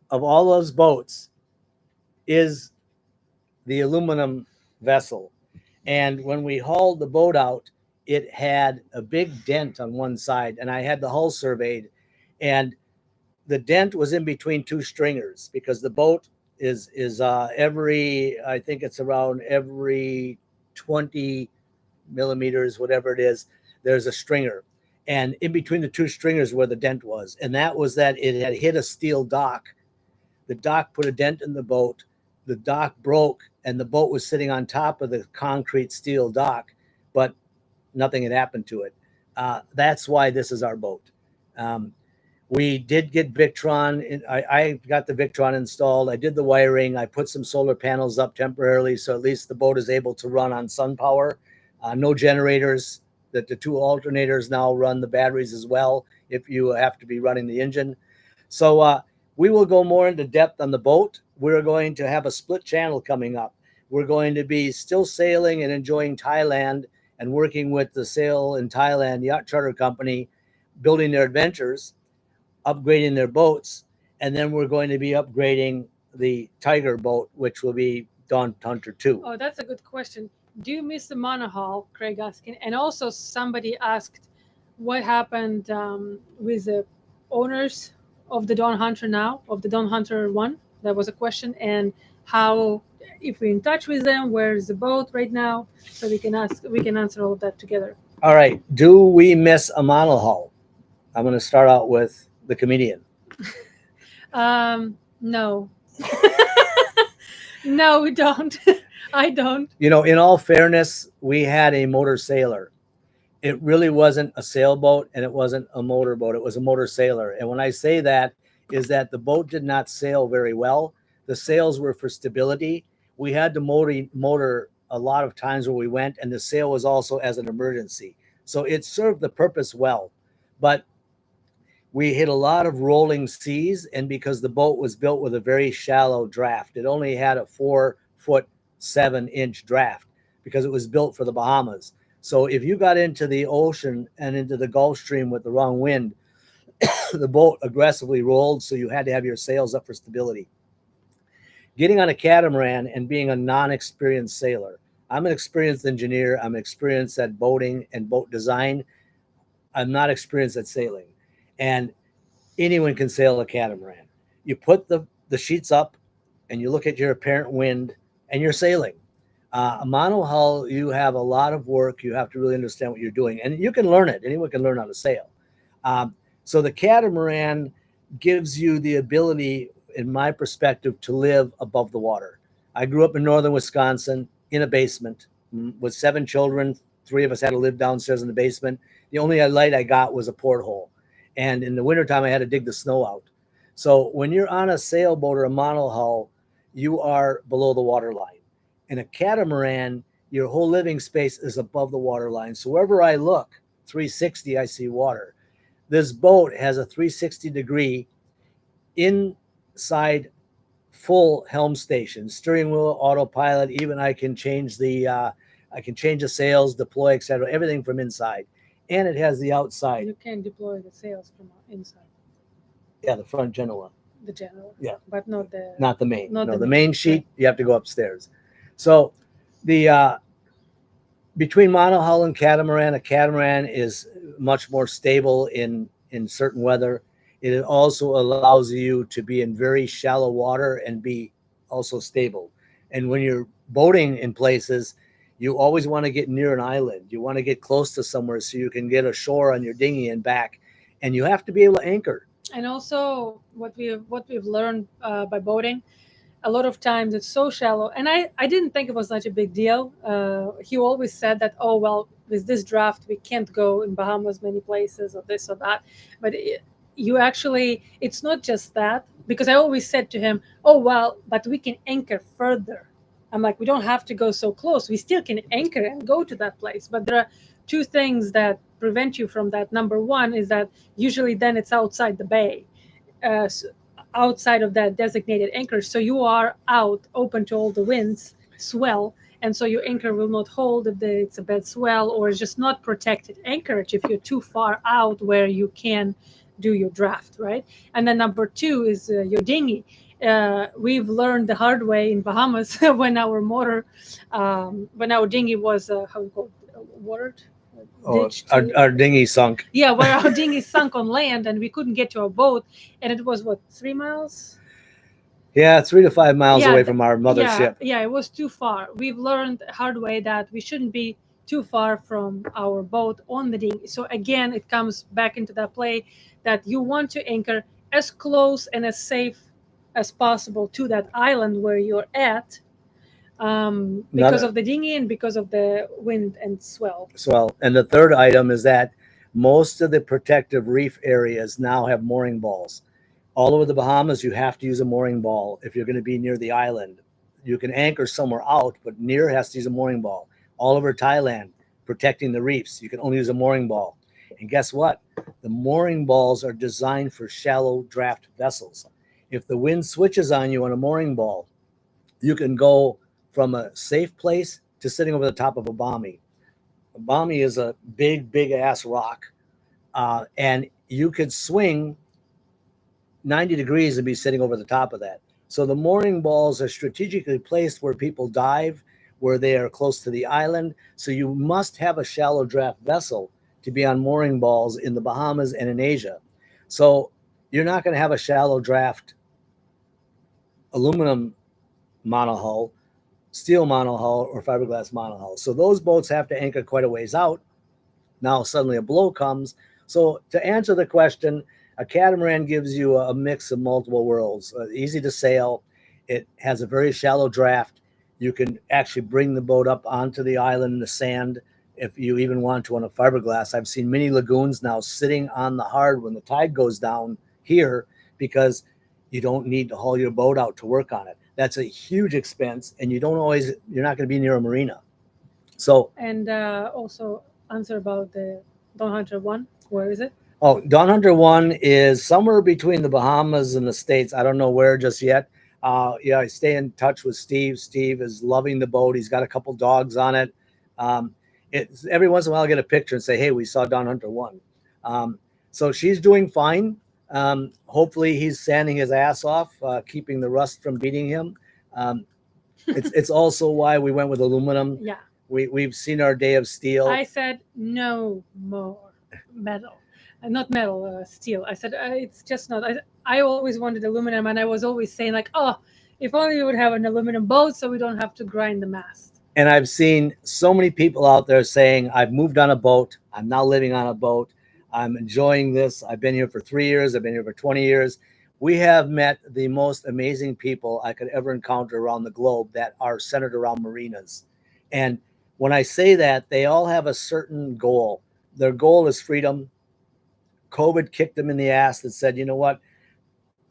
Of all those boats, is the aluminum vessel. And when we hauled the boat out, it had a big dent on one side, and I had the hull surveyed, and the dent was in between 2 stringers, because the boat is every, I think it's around every 20 millimeters, whatever it is, there's a stringer. And in between the 2 stringers where the dent was, and that was that it had hit a steel dock. The dock put a dent in the boat. The dock broke, and the boat was sitting on top of the concrete steel dock, but nothing had happened to it. That's why this is our boat. We did get Victron. I got the Victron installed. I did the wiring. I put some solar panels up temporarily, so at least the boat is able to run on sun power. No generators. The 2 alternators now run the batteries as well if you have to be running the engine. So we will go more into depth on the boat. We're going to have a split channel coming up. we're going to be still sailing and enjoying Thailand and working with the Sail in Thailand Yacht Charter Company, building their adventures, upgrading their boats, and then we're going to be upgrading the Tiger boat, which will be Dawn Hunter 2. Oh, that's a good question. Do you miss the monohull? Craig asking. And also somebody asked what happened with the owners of the Dawn Hunter now, of the Dawn Hunter 1. That was a question. And how, if we're in touch with them, where's the boat right now? So we can answer all of that together. All right. Do we miss a monohull? I'm going to start out with the comedian. No. No, we don't. I don't. You know, in all fairness, we had a motor sailor. It really wasn't a sailboat and it wasn't a motorboat. It was a motor sailor. And when I say that, is that the boat did not sail very well. The sails were for stability. We had to motor a lot of times where we went, and the sail was also as an emergency. So it served the purpose well. But we hit a lot of rolling seas, and because the boat was built with a very shallow draft, it only had a 4-foot 7-inch draft because it was built for the Bahamas. So if you got into the ocean and into the Gulf Stream with the wrong wind, the boat aggressively rolled, so you had to have your sails up for stability. Getting on a catamaran and being a non-experienced sailor. I'm an experienced engineer. I'm experienced at boating and boat design. I'm not experienced at sailing. And anyone can sail a catamaran. You put the sheets up and you look at your apparent wind and you're sailing. A monohull, you have a lot of work. You have to really understand what you're doing. And you can learn it. Anyone can learn how to sail. So the catamaran gives you the ability, in my perspective, to live above the water. I grew up in northern Wisconsin in a basement with 7 children. 3 of us had to live downstairs in the basement. The only light I got was a porthole. And in the wintertime, I had to dig the snow out. So when you're on a sailboat or a monohull, you are below the water line. In a catamaran, your whole living space is above the water line. So wherever I look, 360, I see water. This boat has a 360 degree inside full helm station, steering wheel, autopilot. Even I can change the sails, deploy, etc. Everything from inside. And it has the outside. You can deploy the sails from inside. Yeah, the front genoa. The general. Yeah. But not the main. Not no, the main sheet, you have to go upstairs. So the between monohull and catamaran, a catamaran is much more stable in certain weather. It also allows you to be in very shallow water and be also stable. And when you're boating in places, you always want to get near an island. You want to get close to somewhere so you can get ashore on your dinghy and back. And you have to be able to anchor. And also what we've learned by boating, a lot of times it's so shallow. And I didn't think it was such a big deal. He always said that, oh, well, with this draft, we can't go in Bahamas many places or this or that. But it's not just that, because I always said to him, oh, well, but we can anchor further. I'm like, we don't have to go so close. We still can anchor and go to that place. But there are 2 things that prevent you from that. Number one is that usually then it's outside the bay, outside of that designated anchor. So you are out, open to all the winds, swell. And so your anchor will not hold if it's a bad swell, or it's just not protected anchorage if you're too far out where you can do your draft, right? And then number 2 is your dinghy. We've learned the hard way in Bahamas when our dinghy was watered. Our dinghy sunk. Yeah, where our dinghy sunk on land and we couldn't get to our boat, and it was 3 miles? Yeah, 3 to 5 miles away from our mothership. Yeah, it was too far. We've learned the hard way that we shouldn't be too far from our boat on the dinghy. So again, it comes back into that play that you want to anchor as close and as safe as possible to that island where you're at, because of the dinghy and because of the wind and swell. And the third item is that most of the protective reef areas now have mooring balls. All over the Bahamas, you have to use a mooring ball if you're going to be near the island. You can anchor somewhere out, but near has to use a mooring ball. All over Thailand, protecting the reefs, you can only use a mooring ball. And guess what? The mooring balls are designed for shallow draft vessels. If the wind switches on you on a mooring ball, you can go from a safe place to sitting over the top of a bommy. A bommy is a big ass rock, and you could swing 90 degrees and be sitting over the top of that. So the mooring balls are strategically placed where people dive, where they are close to the island. So you must have a shallow draft vessel to be on mooring balls in the Bahamas and in Asia. So you're not going to have a shallow draft aluminum monohull, steel monohull, or fiberglass monohull. So those boats have to anchor quite a ways out. Now suddenly a blow comes. So to answer the question, a catamaran gives you a mix of multiple worlds. Easy to sail. It has a very shallow draft. You can actually bring the boat up onto the island in the sand if you even want to on a fiberglass. I've seen many lagoons now sitting on the hard when the tide goes down here because you don't need to haul your boat out to work on it. That's a huge expense, and you're not going to be near a marina. So, and also answer about the Dawn Hunter 1. Where is it? Oh, Dawn Hunter 1 is somewhere between the Bahamas and the States. I don't know where just yet. Yeah, I stay in touch with Steve. Steve is loving the boat. He's got a couple dogs on it. It's every once in a while I get a picture and say, hey, we saw Dawn Hunter 1. So she's doing fine. Hopefully he's sanding his ass off, keeping the rust from beating him. It's also why we went with aluminum. Yeah. We've seen our day of steel. I said no more metal. Not metal, steel. I said it's just not. I always wanted aluminum, and I was always saying like, oh, if only we would have an aluminum boat so we don't have to grind the mast. And I've seen so many people out there saying, I've moved on a boat. I'm now living on a boat. I'm enjoying this. I've been here for 3 years. I've been here for 20 years. We have met the most amazing people I could ever encounter around the globe that are centered around marinas. And when I say that, they all have a certain goal. Their goal is freedom. COVID kicked them in the ass that said, you know what?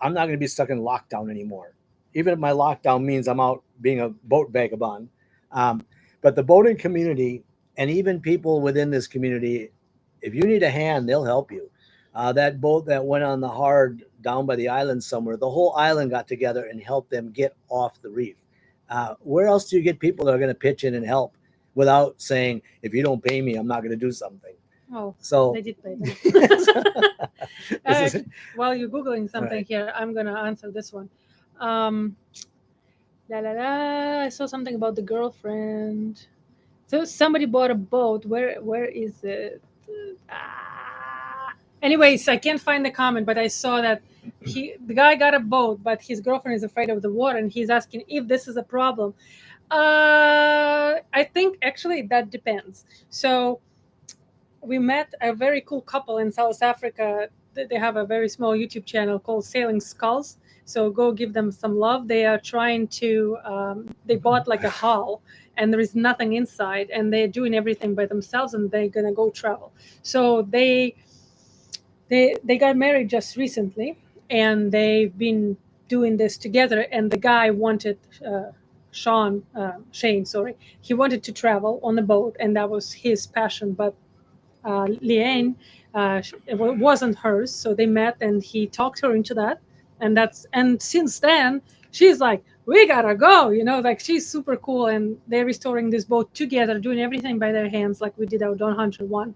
I'm not going to be stuck in lockdown anymore. Even if my lockdown means I'm out being a boat vagabond. But the boating community and even people within this community, if you need a hand, they'll help you. That boat that went on the hard down by the island somewhere, the whole island got together and helped them get off the reef. Where else do you get people that are going to pitch in and help without saying, if you don't pay me, I'm not going to do something? Oh, so they did pay them. While you're Googling something here, I'm going to answer this one. I saw something about the girlfriend. So somebody bought a boat. Where is it? Anyways, I can't find the comment, but I saw that the guy got a boat, but his girlfriend is afraid of the water, and he's asking if this is a problem. I think actually that depends. So we met a very cool couple in South Africa. They have a very small YouTube channel called Sailing Skulls. So go give them some love. They are trying to, they bought like a hull and there is nothing inside and they're doing everything by themselves and they're going to go travel. So they got married just recently and they've been doing this together. And the guy wanted, Shane, he wanted to travel on the boat and that was his passion. But Leanne, it wasn't hers. So they met and he talked her into that. And since then she's like, we gotta go, like she's super cool and they're restoring this boat together, doing everything by their hands like we did our Dawn Hunter 1.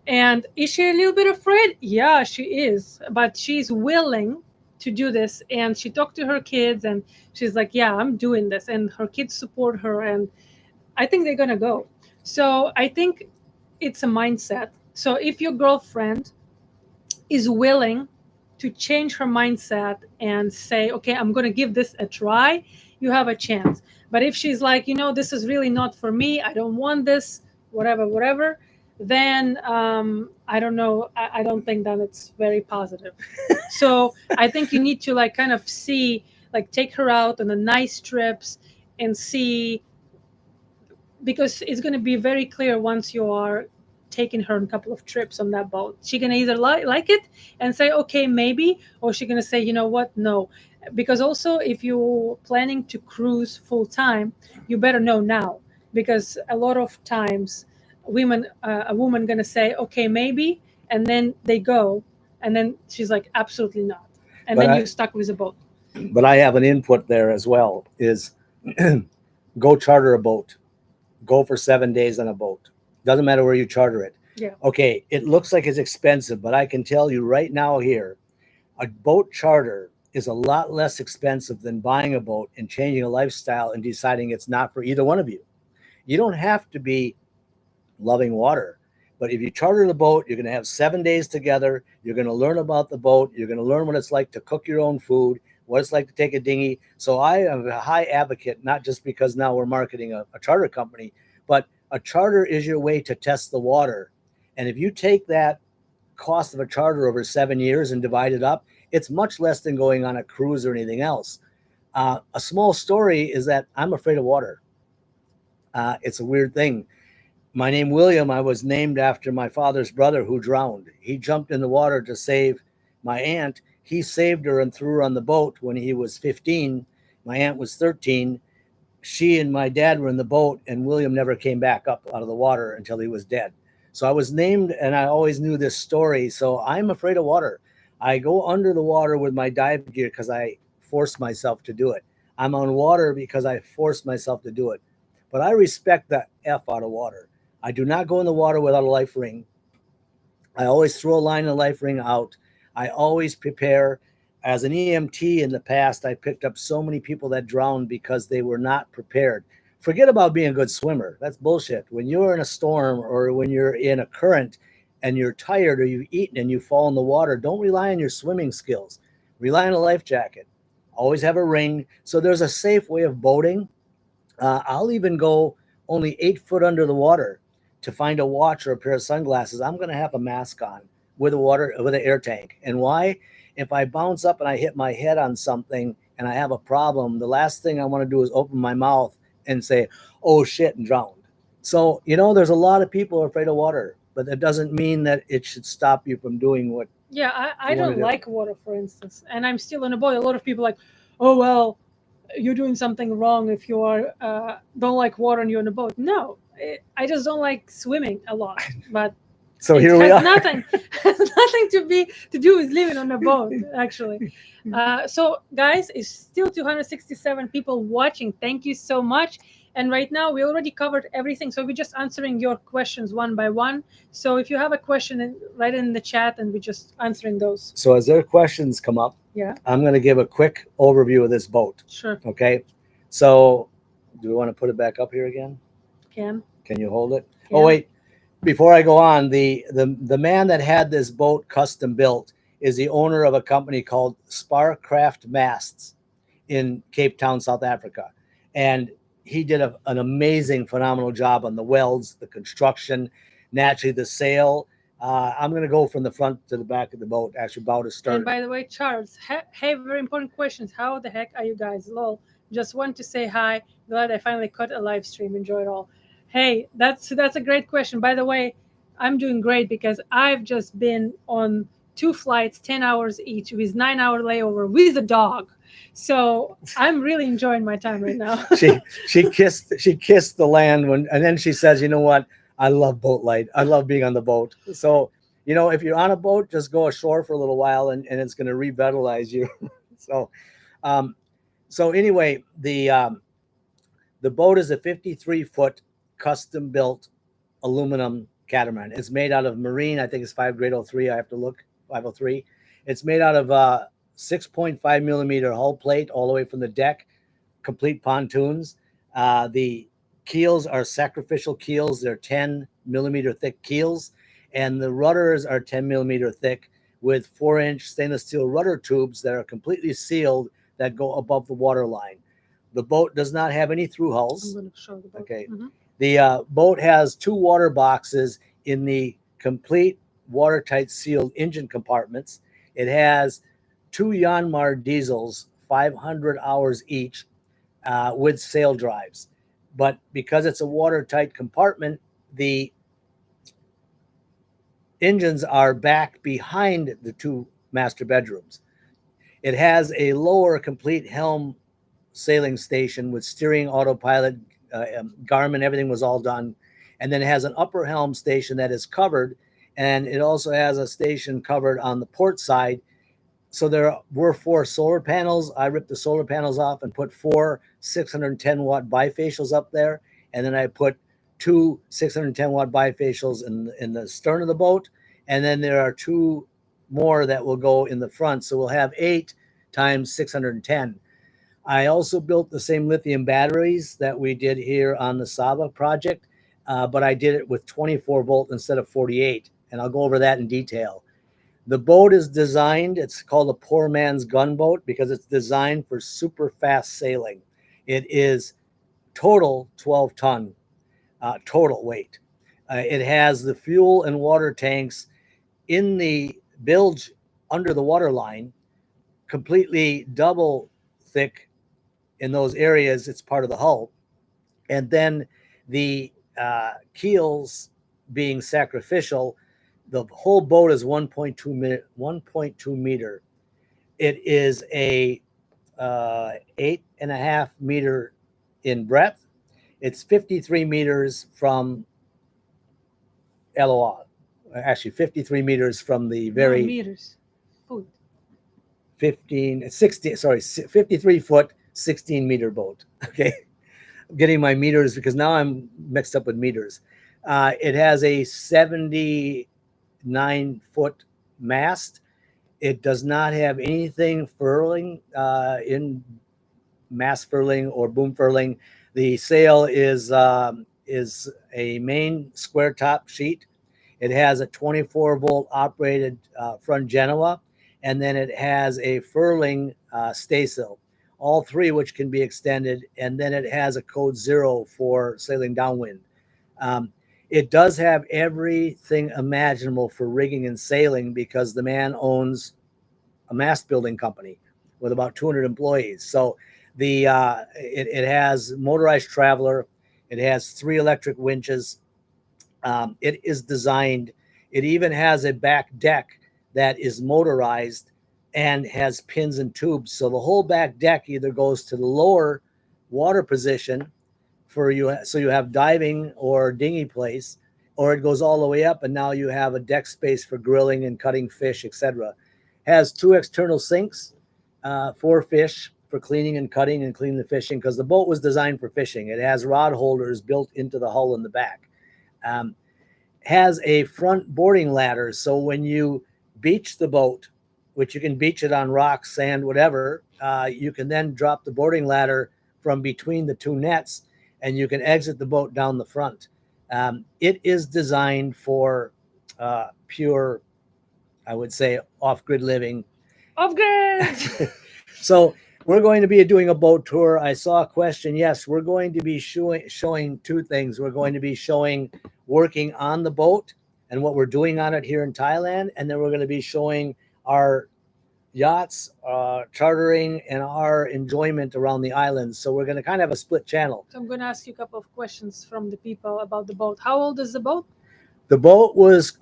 And is she a little bit afraid? Yeah, she is, but she's willing to do this. And she talked to her kids and she's like, yeah, I'm doing this. And her kids support her and I think they're gonna go. So I think it's a mindset. So if your girlfriend is willing to change her mindset and say, okay, I'm going to give this a try, you have a chance. But if she's like, this is really not for me, I don't want this, whatever, then I don't know. I don't think that it's very positive. So I think you need to kind of see, take her out on the nice trips and see, because it's going to be very clear once you are taking her on a couple of trips on that boat. She's going to either like it and say, okay, maybe, or she's going to say, you know what, no. Because also if you're planning to cruise full time, you better know now, because a lot of times a woman going to say, okay, maybe, and then they go, and then she's like, absolutely not. And then you're stuck with a boat. But I have an input there as well, is go charter a boat. Go for 7 days on a boat. Doesn't matter where you charter it. Yeah. Okay, it looks like it's expensive, but I can tell you right now here, a boat charter is a lot less expensive than buying a boat and changing a lifestyle and deciding it's not for either one of you. You don't have to be loving water, but if you charter the boat, you're going to have 7 days together. You're going to learn about the boat. You're going to learn what it's like to cook your own food, what it's like to take a dinghy. So I am a high advocate, not just because now we're marketing a charter company, but a charter is your way to test the water. And if you take that cost of a charter over 7 years and divide it up, it's much less than going on a cruise or anything else. A small story is that I'm afraid of water. It's a weird thing. My name William, I was named after my father's brother who drowned. He jumped in the water to save my aunt. He saved her and threw her on the boat when he was 15. My aunt was 13. She and my dad were in the boat, and William never came back up out of the water until he was dead. So I was named, and I always knew this story. So I'm afraid of water. I go under the water with my dive gear because I forced myself to do it. I'm on water because I forced myself to do it. But I respect the F out of water. I do not go in the water without a life ring. I always throw a line and a life ring out. I always prepare. As an EMT in the past, I picked up so many people that drowned because they were not prepared. Forget about being a good swimmer. That's bullshit. When you're in a storm or when you're in a current and you're tired or you've eaten and you fall in the water, don't rely on your swimming skills. Rely on a life jacket. Always have a ring. So there's a safe way of boating. I'll even go only 8 foot under the water to find a watch or a pair of sunglasses. I'm going to have a mask on with an air tank. And why? If I bounce up and I hit my head on something and I have a problem, the last thing I want to do is open my mouth and say, oh shit, and drown. So, there's a lot of people afraid of water, but that doesn't mean that it should stop you from doing what. Yeah, I don't like water, for instance, and I'm still on a boat. A lot of people like, oh, well, you're doing something wrong if you are don't like water and you're on a boat. No, I just don't like swimming a lot, but so here we are. Nothing has nothing to do with living on a boat, actually. So guys, it's still 267 people watching. Thank you so much. And right now we already covered everything, so we're just answering your questions one by one. So if you have a question, write it in the chat and we're just answering those. So as their questions come up, I'm going to give a quick overview of this boat. Sure. Okay. So do we want to put it back up here again? Can you hold it? Oh wait, before I go on, the man that had this boat custom built is the owner of a company called Sparcraft Masts in Cape Town, South Africa. And he did an amazing, phenomenal job on the welds, the construction, naturally the sail. I'm going to go from the front to the back of the boat, actually about to start. And by the way, Charles, hey, very important questions. How the heck are you guys? Lol. Just want to say hi. Glad I finally caught a live stream. Enjoy it all. Hey, that's a great question. By the way, I'm doing great because I've just been on 2 flights, 10 hours each, with 9-hour layover with a dog. So I'm really enjoying my time right now. she kissed the land and then she says, you know what? I love boat life. I love being on the boat. So, if you're on a boat, just go ashore for a little while and it's going to revitalize you. So anyway, the boat is a 53-foot custom built aluminum catamaran. It's made out of marine. I think it's 5 grade 03. I have to look. 503. It's made out of 6.5 millimeter hull plate all the way from the deck, complete pontoons. The keels are sacrificial keels. They're 10 millimeter thick keels, and the rudders are 10 millimeter thick with 4-inch stainless steel rudder tubes that are completely sealed that go above the water line. The boat does not have any through hulls. I'm going to show the boat. Okay. Mm-hmm. The boat has 2 water boxes in the complete watertight sealed engine compartments. It has 2 Yanmar diesels, 500 hours each, with sail drives. But because it's a watertight compartment, the engines are back behind the 2 master bedrooms. It has a lower complete helm sailing station with steering, autopilot, Garmin, everything was all done. And then it has an upper helm station that is covered. And it also has a station covered on the port side So there were 4 solar panels. I ripped the solar panels off and put 4 610-watt bifacials up there, and then I put 2 610-watt bifacials in the stern of the boat, and then there are 2 more that will go in the front. So we'll have 8 times 610. I also built the same lithium batteries that we did here on the Saba project, but I did it with 24 volt instead of 48, and I'll go over that in detail. The boat is designed, it's called a poor man's gunboat because it's designed for super fast sailing. It is total 12-ton total weight. It has the fuel and water tanks in the bilge under the waterline, completely double thick in those areas. It's part of the hull. And then the keels being sacrificial, the whole boat is 1.2 meter. It is a 8.5 meter in breadth. It's 53 meters from LOA. Actually, 53 meters from the very meters. Foot. 53 foot, 16 meter boat. Okay. I'm getting my meters because now I'm mixed up with meters. It has a 79-foot mast. It does not have anything furling in mast furling or boom furling. The sail is a main square top sheet. It has a 24 volt operated front Genoa, and then it has a furling staysail, all 3 which can be extended, and then it has a code 0 for sailing downwind. It does have everything imaginable for rigging and sailing because the man owns a mast building company with about 200 employees. So it has motorized traveler. It has 3 electric winches. It is designed. It even has a back deck that is motorized and has pins and tubes. So the whole back deck either goes to the lower water position for you, so you have diving or dinghy place, or it goes all the way up and now you have a deck space for grilling and cutting fish, etc. Has 2 external sinks for fish, for cleaning and cutting and cleaning the fishing, because the boat was designed for fishing. It has rod holders built into the hull in the back. Has a front boarding ladder, so when you beach the boat, which you can beach it on rocks, sand, whatever, you can then drop the boarding ladder from between the 2 nets and you can exit the boat down the front. It is designed for pure, I would say, off-grid living. Off-grid! So we're going to be doing a boat tour. I saw a question. Yes, we're going to be showing 2 things. We're going to be showing working on the boat and what we're doing on it here in Thailand. And then we're going to be showing our yachts, chartering, and our enjoyment around the islands. So we're going to kind of have a split channel. So I'm going to ask you a couple of questions from the people about the boat. How old is the boat? The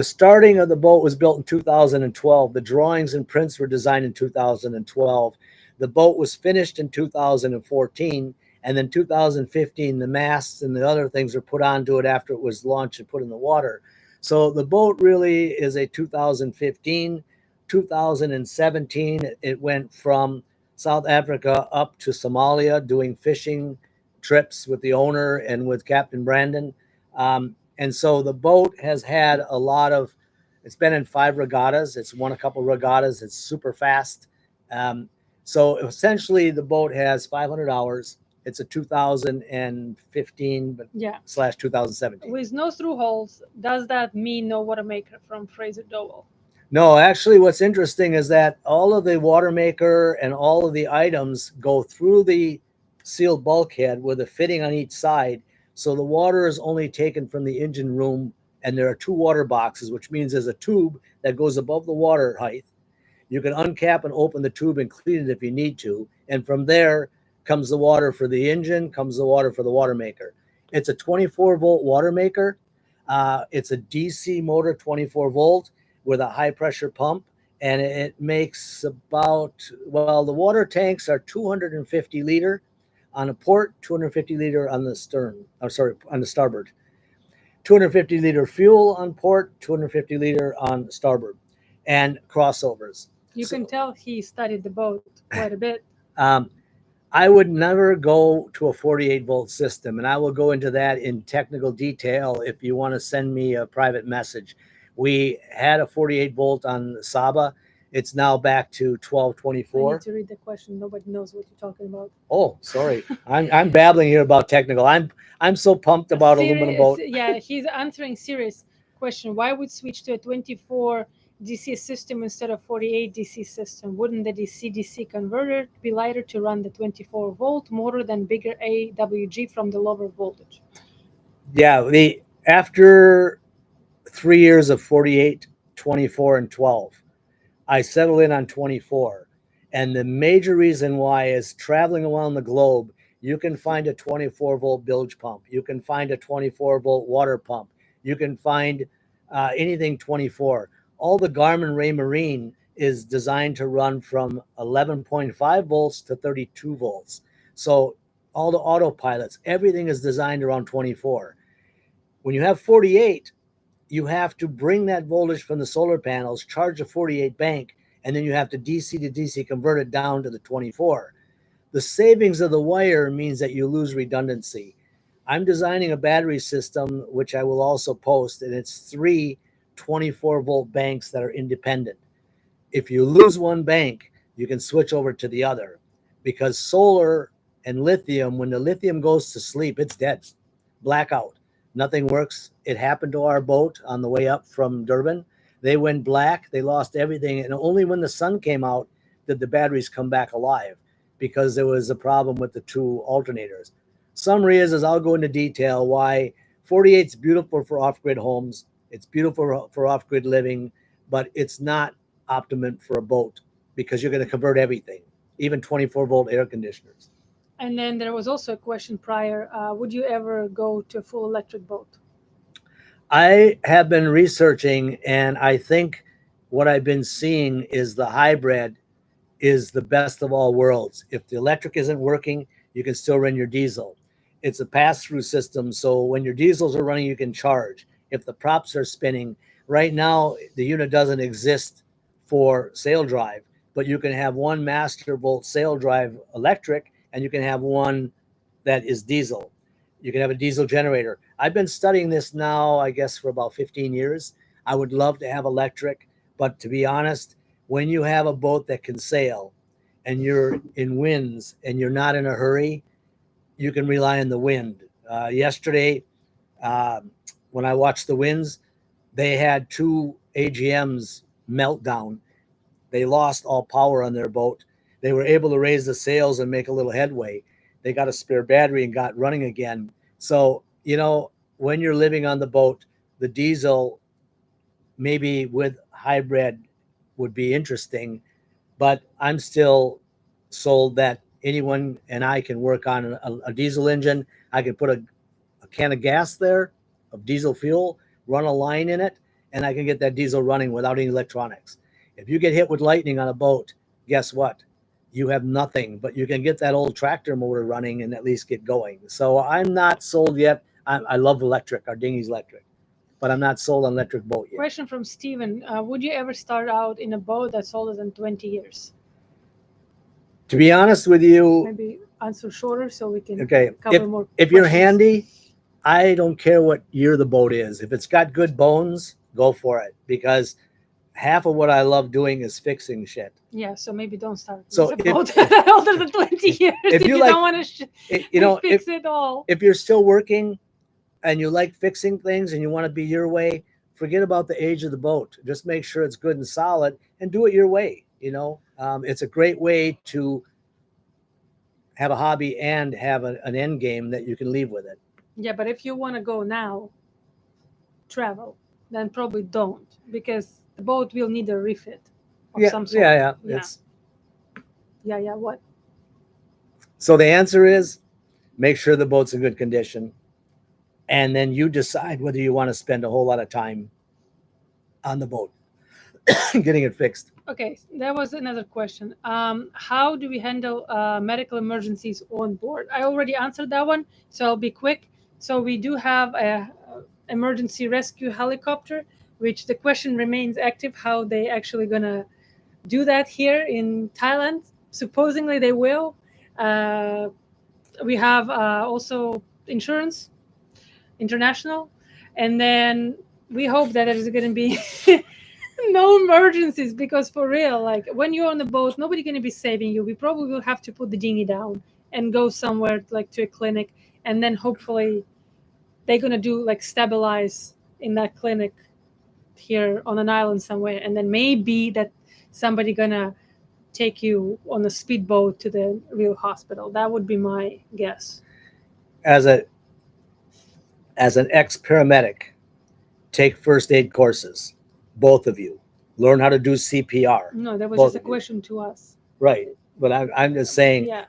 starting of the boat was built in 2012. The drawings and prints were designed in 2012. The boat was finished in 2014. And then 2015, the masts and the other things were put onto it after it was launched and put in the water. So the boat really is a 2015. 2017, it went from South Africa up to Somalia doing fishing trips with the owner and with Captain Brandon. And so the boat has had a lot of, it's been in 5 regattas. It's won a couple of regattas. It's super fast. So essentially the boat has 500 hours. It's a 2015 / 2017. With no through holes, does that mean no water maker from Fraser Dowell? No, actually what's interesting is that all of the water maker and all of the items go through the sealed bulkhead with a fitting on each side. So the water is only taken from the engine room, and there are 2 water boxes, which means there's a tube that goes above the water height. You can uncap and open the tube and clean it if you need to. And from there comes the water for the engine, comes the water for the water maker. It's a 24 volt water maker. It's a DC motor, 24 volt with a high pressure pump. And it makes about, well, the water tanks are 250 liter on a port, 250 liter on the stern, on the starboard. 250 liter fuel on port, 250 liter on starboard, and crossovers. You So- can tell he studied the boat quite a bit. I would never go to a 48 volt system, and I will go into that in technical detail if you want to send me a private message. We had a 48 volt on Saba. It's now back to I need 1224. to read the question. Nobody knows what you're talking about. Oh, sorry. I'm babbling here about technical. I'm so pumped about aluminum boat. Yeah, he's answering serious question. Why would switch to a 24 DC system instead of 48 DC system? Wouldn't the DC converter be lighter to run the 24 volt motor than bigger AWG from the lower voltage? Yeah, the after 3 years of 48, 24, and 12, I settled in on 24. And the major reason why is traveling around the globe, you can find a 24 volt bilge pump. You can find a 24 volt water pump. You can find anything 24. All the Garmin Ray Marine is designed to run from 11.5 volts to 32 volts. So all the autopilots, everything is designed around 24. When you have 48, you have to bring that voltage from the solar panels, charge a 48 bank, and then you have to DC to DC convert it down to the 24. The savings of the wire means that you lose redundancy. I'm designing a battery system, which I will also post, and it's 3 24 volt banks that are independent. If you lose one bank, you can switch over to the other, because solar and lithium, when the lithium goes to sleep, it's dead, blackout. Nothing works. It happened to our boat on the way up from Durban. They went black. They lost everything. And only when the sun came out did the batteries come back alive, because there was a problem with the two alternators. Summary is I'll go into detail why 48 is beautiful for off-grid homes. It's beautiful for off-grid living, but it's not optimum for a boat, because you're going to convert everything, even 24 volt air conditioners. And then there was also a question prior. Would you ever go to a full electric boat? I have been researching, and I think what I've been seeing is the hybrid is the best of all worlds. If the electric isn't working, you can still run your diesel. It's a pass-through system, so when your diesels are running, you can charge. If the props are spinning, right now the unit doesn't exist for sail drive, but you can have one master volt sail drive electric, and you can have one that is diesel. You can have a diesel generator. I've been studying this now, I guess, for about 15 years. I would love to have electric, but to be honest, when you have a boat that can sail and you're in winds and you're not in a hurry, you can rely on the wind. Yesterday, when I watched the winds, they had 2 AGMs meltdown. They lost all power on their boat. They were able to raise the sails and make a little headway. They got a spare battery and got running again. So, when you're living on the boat, the diesel, maybe with hybrid, would be interesting, but I'm still sold that anyone and I can work on a diesel engine. I can put a can of gas there of diesel fuel, run a line in it, and I can get that diesel running without any electronics. If you get hit with lightning on a boat, guess what? You have nothing, but you can get that old tractor motor running and at least get going. So I'm not sold yet. I love electric. Our dinghy's electric, but I'm not sold on electric boat yet. Question from Steven. Would you ever start out in a boat that's older than 20 years? To be honest with you, Maybe answer shorter so we can okay, cover more if you're questions. handy, I don't care what year the boat is. If it's got good bones, go for it, because half of what I love doing is fixing shit. Yeah, so maybe don't start So with a boat older than 20 years if you like- don't want to fix it all. If you're still working and you like fixing things and you want to be your way, forget about the age of the boat. Just make sure it's good and solid and do it your way. It's a great way to have a hobby and have an end game that you can leave with it. Yeah, but if you want to go now, travel, then probably don't, because the boat will need a refit of some sort. Yeah. What? So the answer is make sure the boat's in good condition, and then you decide whether you want to spend a whole lot of time on the boat getting it fixed. Okay, that was another question. How do we handle medical emergencies on board? I already answered that one, so I'll be quick. So we do have a emergency rescue helicopter, which the question remains active, how they actually gonna do that here in Thailand. Supposedly they will. Uh, we have also insurance, international, and then we hope that there's going to be no emergencies, because for real, like when you're on the boat, nobody going to be saving you. We probably will have to put the dinghy down and go somewhere like to a clinic, and then hopefully they're going to do like stabilize in that clinic here on an island somewhere, and then maybe that somebody gonna take you on a speedboat to the real hospital. That would be my guess. As a as an ex-paramedic, take first aid courses, both of you. Learn how to do CPR. No, that was Both just a of you. question to us. Right. But I'm just saying, Yeah.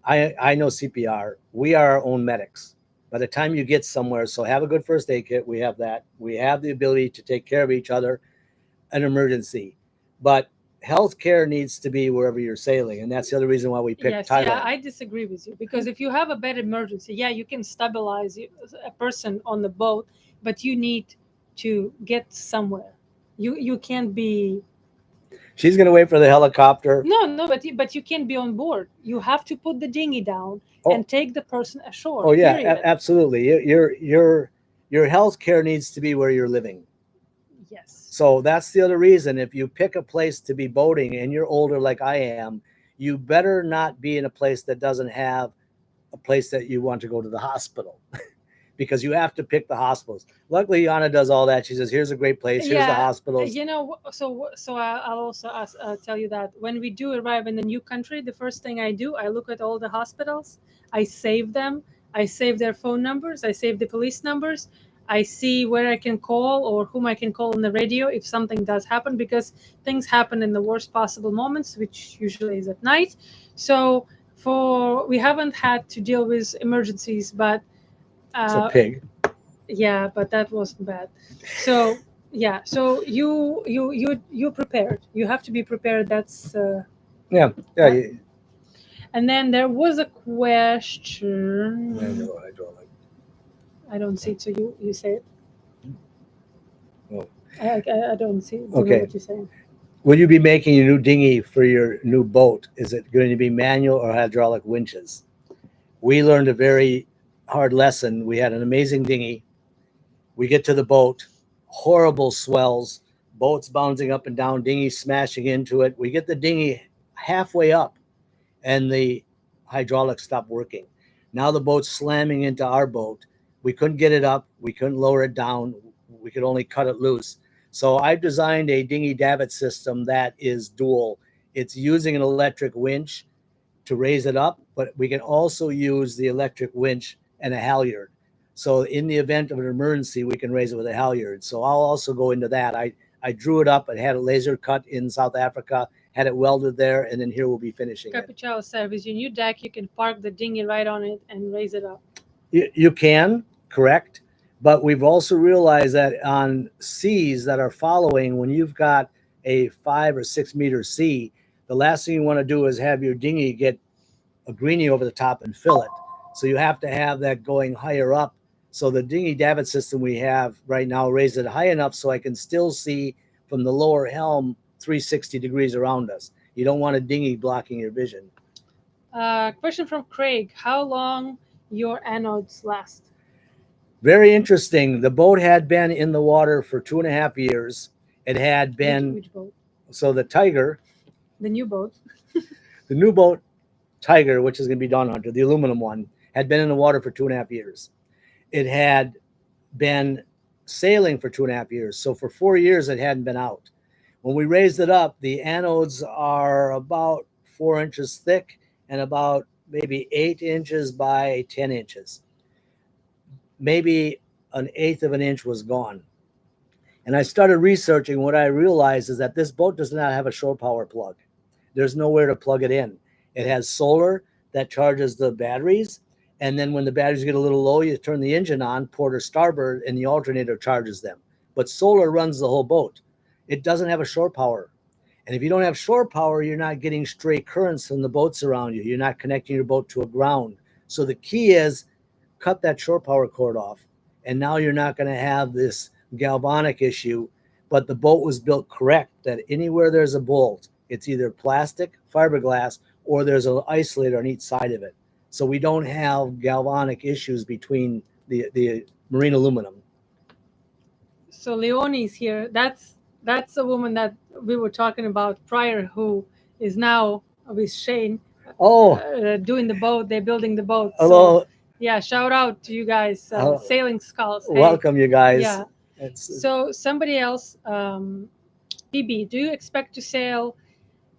I know CPR. We are our own medics. By the time you get somewhere, so have a good first aid kit. We have that. We have the ability to take care of each other, an emergency. But healthcare needs to be wherever you're sailing, and that's the other reason why we picked Yes, Thailand. yeah, I disagree with you, because if you have a bad emergency, yeah, you can stabilize a person on the boat, but you need to get somewhere. You can't be. She's gonna wait for the helicopter. No, but you can't be on board. You have to put the dinghy down Oh. and take the person ashore. Oh yeah, period. absolutely. Your health care needs to be where you're living. Yes. So that's the other reason. If you pick a place to be boating and you're older like I am, you better not be in a place that doesn't have a place that you want to go to the hospital. Because you have to pick the hospitals. Luckily, Anna does all that. She says, "Here's a great place. Here's the hospitals." You know, I'll also tell you that when we do arrive in the new country, the first thing I do, I look at all the hospitals, I save them, I save their phone numbers, I save the police numbers, I see where I can call or whom I can call on the radio if something does happen, because things happen in the worst possible moments, which usually is at night. So we haven't had to deal with emergencies, but It's a pig. yeah, but that wasn't bad. So yeah, so you prepared. You have to be prepared. That's Yeah. and then there was a question. I don't see it. So you say it. Oh. I don't see. Don't know Okay. what you're saying. Will you be making a new dinghy for your new boat? Is it going to be manual or hydraulic winches? We learned a very hard lesson. We had an amazing dinghy. We get to the boat, horrible swells, boats bouncing up and down, dinghy smashing into it. We get the dinghy halfway up and the hydraulics stop working. Now the boat's slamming into our boat. We couldn't get it up. We couldn't lower it down. We could only cut it loose. So I've designed a dinghy davit system that is dual. It's using an electric winch to raise it up, but we can also use the electric winch and a halyard. So in the event of an emergency, we can raise it with a halyard. So I'll also go into that. I drew it up and had a laser cut in South Africa, had it welded there, and then here we'll be finishing it. Capuchao said, with your new deck, you can park the dinghy right on it and raise it up. You can, correct. But we've also realized that on seas that are following, when you've got a 5 or 6 meter sea, the last thing you want to do is have your dinghy get a greenie over the top and fill it. So you have to have that going higher up. So the dinghy davit system we have right now raised it high enough so I can still see from the lower helm 360 degrees around us. You don't want a dinghy blocking your vision. Question from Craig: how long your anodes last? Very interesting. The boat had been in the water for 2.5 years. It had been. Which boat? So the Tiger. The new boat. The new boat, Tiger, which is going to be Dawn Hunter, the aluminum one, had been in the water for 2.5 years. It had been sailing for 2.5 years. So for 4 years, it hadn't been out. When we raised it up, the anodes are about 4 inches thick and about maybe 8 inches by 10 inches. Maybe 1/8 of an inch was gone. And I started researching. What I realized is that this boat does not have a shore power plug. There's nowhere to plug it in. It has solar that charges the batteries. And then when the batteries get a little low, you turn the engine on, port or starboard, and the alternator charges them. But solar runs the whole boat. It doesn't have a shore power. And if you don't have shore power, you're not getting stray currents from the boats around you. You're not connecting your boat to a ground. So the key is cut that shore power cord off. And now you're not going to have this galvanic issue but the boat was built correct, that anywhere there's a bolt, it's either plastic, fiberglass, or there's an isolator on each side of it. So we don't have galvanic issues between the marine aluminum. So Leonie's here. That's a woman that we were talking about prior, who is now with Shane. Doing the boat. They're building the boat. Hello. So, yeah, shout out to you guys, Sailing Skulls. Hey. Welcome, you guys. Yeah. So somebody else, PB, do you expect to sail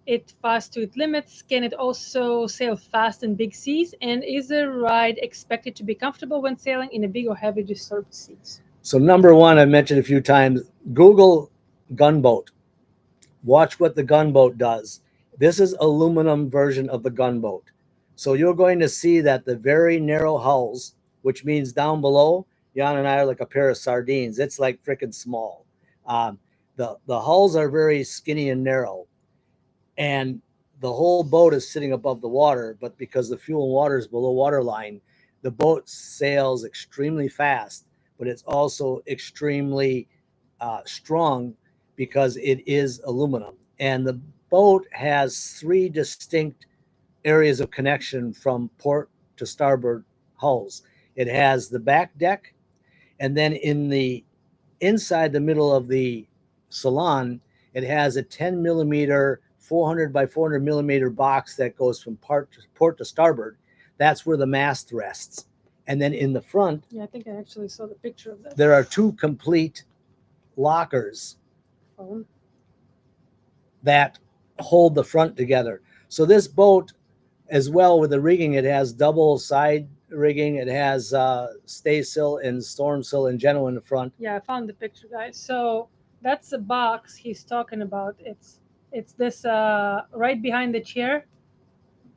it fast to its limits? Can it also sail fast in big seas? And is the ride expected to be comfortable when sailing in a big or heavy disturbed seas? So number one, I mentioned a few times, Google gunboat. Watch what the gunboat does. This is aluminum version of the gunboat. So you're going to see that the very narrow hulls, which means down below, Jan and I are like a pair of sardines. It's like freaking small. The hulls are very skinny and narrow. And the whole boat is sitting above the water, but because the fuel and water is below water line, the boat sails extremely fast, but it's also extremely strong because it is aluminum. And the boat has 3 distinct areas of connection from port to starboard hulls. It has the back deck, and then in the inside the middle of the salon, it has a 10 millimeter 400 by 400 millimeter box that goes from port to starboard. That's where the mast rests. And then in the front, yeah, I think I actually saw the picture of that. There are 2 complete lockers that hold the front together. So this boat, as well with the rigging, it has double side rigging. It has staysail and stormsail in general in the front. Yeah, I found the picture, guys. So that's the box he's talking about. It's this right behind the chair.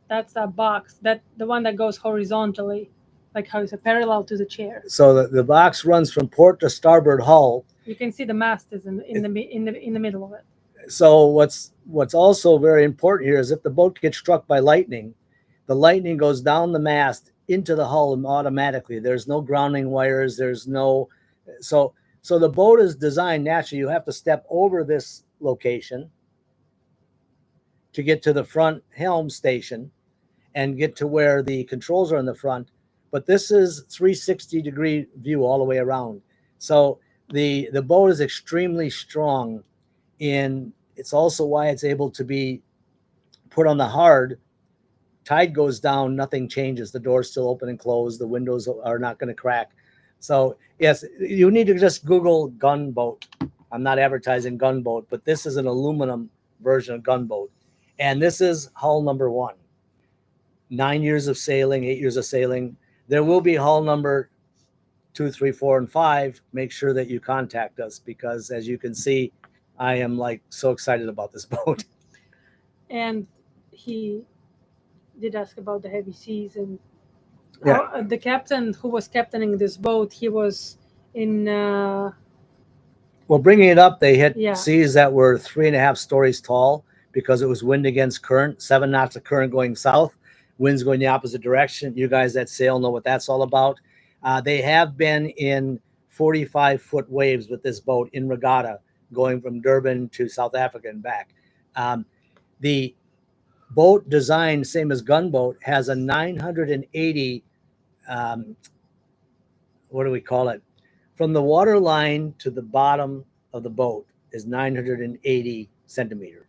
That's a box, that the one that goes horizontally, like how it's parallel to the chair. So the box runs from port to starboard hull. You can see the mast is in the middle of it. So what's also very important here is if the boat gets struck by lightning, the lightning goes down the mast into the hull automatically. There's no grounding wires. There's no so the boat is designed naturally. You have to step over this location to get to the front helm station and get to where the controls are in the front. But this is 360-degree view all the way around. So the boat is extremely strong. It's also why it's able to be put on the hard. Tide goes down, nothing changes. The door's still open and closed. The windows are not going to crack. So yes, you need to just Google gunboat. I'm not advertising gunboat, but this is an aluminum version of gunboat. And this is hull number 1. 9 years of sailing, 8 years of sailing. There will be hull number 2, 3, 4, and 5. Make sure that you contact us, because as you can see, I am like so excited about this boat. And he did ask about the heavy seas, and the captain who was captaining this boat, he was in well, bringing it up, they hit seas that were 3.5 stories tall because it was wind against current, 7 knots of current going south, winds going the opposite direction. You guys that sail know what that's all about. They have been in 45-foot waves with this boat in regatta, going from Durban to South Africa and back. The boat design, same as gunboat, has a 980, what do we call it? From the water line to the bottom of the boat is 980 centimeter,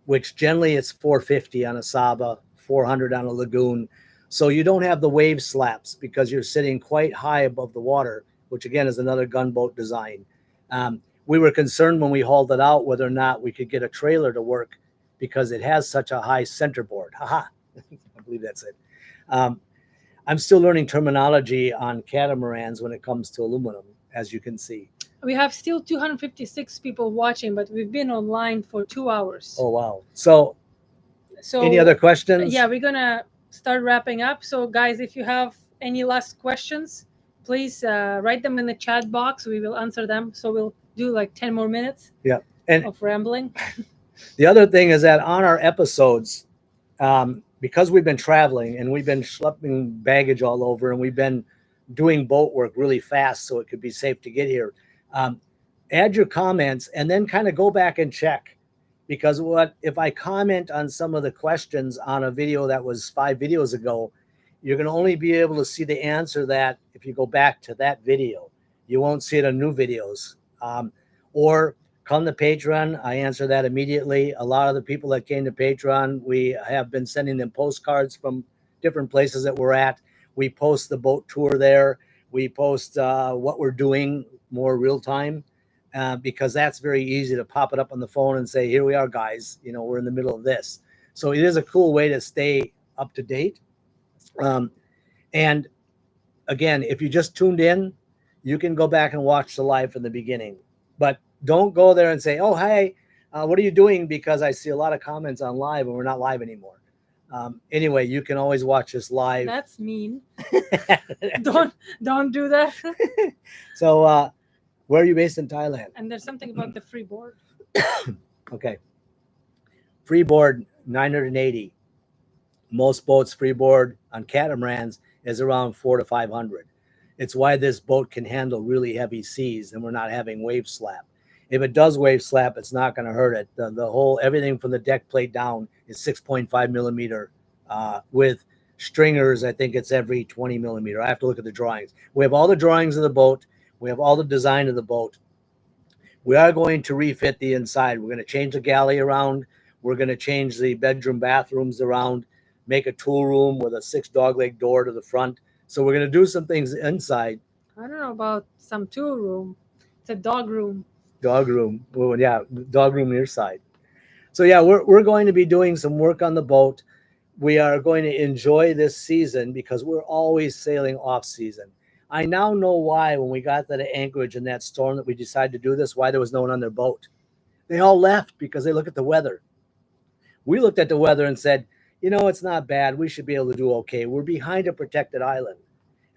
which generally it's 450 on a Saba, 400 on a lagoon. So you don't have the wave slaps because you're sitting quite high above the water, which again is another gunboat design. We were concerned when we hauled it out whether or not we could get a trailer to work because it has such a high centerboard. Haha, I believe that's it. I'm still learning terminology on catamarans when it comes to aluminum, as you can see. We have still 256 people watching, but we've been online for 2 hours. Oh, wow. So any other questions? Yeah, we're going to start wrapping up. So, guys, if you have any last questions, please write them in the chat box. We will answer them. So we'll do like 10 more minutes of rambling. The other thing is that on our episodes, because we've been traveling and we've been schlepping baggage all over and we've been doing boat work really fast so it could be safe to get here, add your comments, and then kind of go back and check. Because what if I comment on some of the questions on a video that was 5 videos ago, you're going to only be able to see the answer that if you go back to that video. You won't see it on new videos. Or come to Patreon. I answer that immediately. A lot of the people that came to Patreon, we have been sending them postcards from different places that we're at. We post the boat tour there. We post what we're doing more real time. Because that's very easy to pop it up on the phone and say, here we are, guys, you know, we're in the middle of this. So it is a cool way to stay up to date. And again, if you just tuned in, you can go back and watch the live from the beginning, but don't go there and say, oh, hey, what are you doing? Because I see a lot of comments on live and we're not live anymore. Anyway, you can always watch this live. That's mean. Don't do that. So, where are you based in Thailand? And there's something about the freeboard. Okay. Freeboard 980. Most boats freeboard on catamarans is around 400 to 500. It's why this boat can handle really heavy seas and we're not having wave slap. If it does wave slap, it's not going to hurt it. The whole, everything from the deck plate down is 6.5 millimeter with stringers. I think it's every 20 millimeter. I have to look at the drawings. We have all the drawings of the boat. We have all the design of the boat. We are going to refit the inside. We're going to change the galley around. We're going to change the bedroom bathrooms around, make a tool room with a 6 dogleg door to the front. So we're going to do some things inside. I don't know about some tool room. It's a dog room. Dog room. Well, yeah, dog room near side. So yeah, we're going to be doing some work on the boat. We are going to enjoy this season because we're always sailing off season. I now know why when we got to the Anchorage in that storm that we decided to do this, why there was no one on their boat. They all left because they look at the weather. We looked at the weather and said, you know, it's not bad. We should be able to do okay. We're behind a protected island.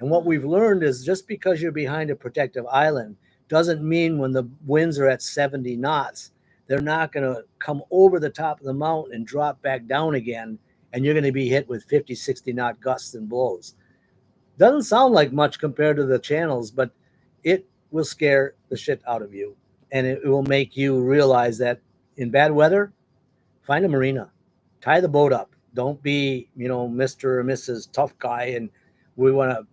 And what we've learned is just because you're behind a protected island doesn't mean when the winds are at 70 knots, they're not going to come over the top of the mountain and drop back down again. And you're going to be hit with 50, 60 knot gusts and blows. Doesn't sound like much compared to the channels, but it will scare the shit out of you. And it will make you realize that in bad weather, find a marina, tie the boat up. Don't be, you know, Mr. or Mrs. Tough Guy and we want to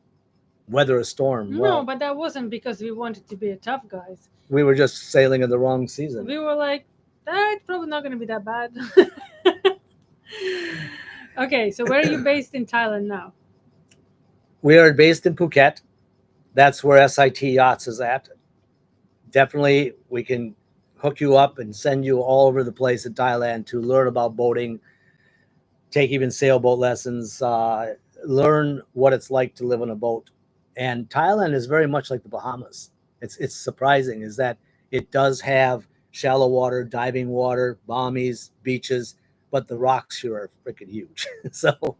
weather a storm. No, Well, but that wasn't because we wanted to be a tough guys. we were just sailing in the wrong season. We were like, it's probably not going to be that bad. Okay, so where are you based in Thailand now? We are based in Phuket. That's where SIT Yachts is at. Definitely, we can hook you up and send you all over the place in Thailand to learn about boating, take even sailboat lessons, learn what it's like to live on a boat. And Thailand is very much like the Bahamas. It's surprising is that it does have shallow water, diving water, bommies, beaches, but the rocks here are freaking huge. So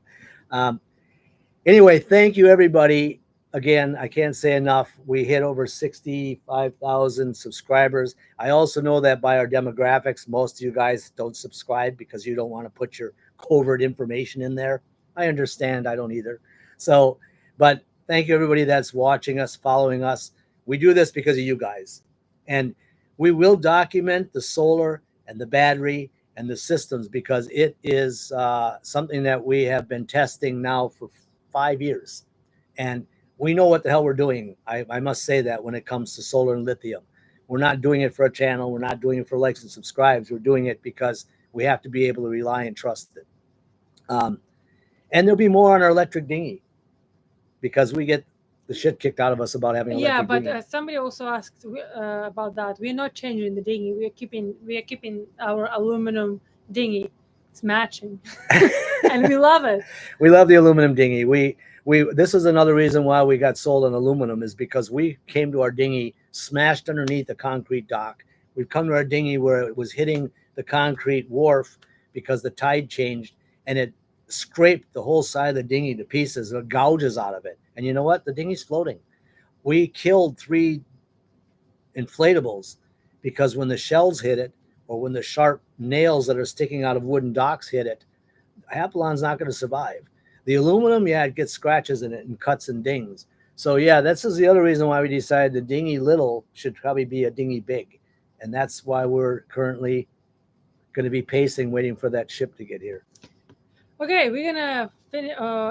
anyway, thank you, everybody. Again, I can't say enough. We hit over 65,000 subscribers. I also know that by our demographics, most of you guys don't subscribe because you don't want to put your covert information in there. I understand. I don't either. So, but thank you, everybody that's watching us, following us. We do this because of you guys. And we will document the solar and the battery and the systems because it is something that we have been testing now for 5 years. And we know what the hell we're doing. I must say that when it comes to solar and lithium. We're not doing it for a channel. We're not doing it for likes and subscribes. We're doing it because we have to be able to rely and trust it. And there'll be more on our electric dinghy because we get the shit kicked out of us about having electric Yeah, dinghy. but somebody also asked about that. We're not changing the dinghy. We are keeping our aluminum dinghy. It's matching, and we love it. We love the aluminum dinghy. This is another reason why we got sold on aluminum is because we came to our dinghy smashed underneath a concrete dock. We've come to our dinghy where it was hitting the concrete wharf because the tide changed and it scraped the whole side of the dinghy to pieces. It gouges out of it. And you know what? The dinghy's floating. We killed 3 inflatables because when the shells hit it or when the sharp nails that are sticking out of wooden docks hit it, Apollon's not going to survive. The aluminum, yeah, it gets scratches in it and cuts and dings. So yeah, this is the other reason why we decided the dinghy little should probably be a dinghy big, and that's why we're currently going to be pacing, waiting for that ship to get here. Okay, we're gonna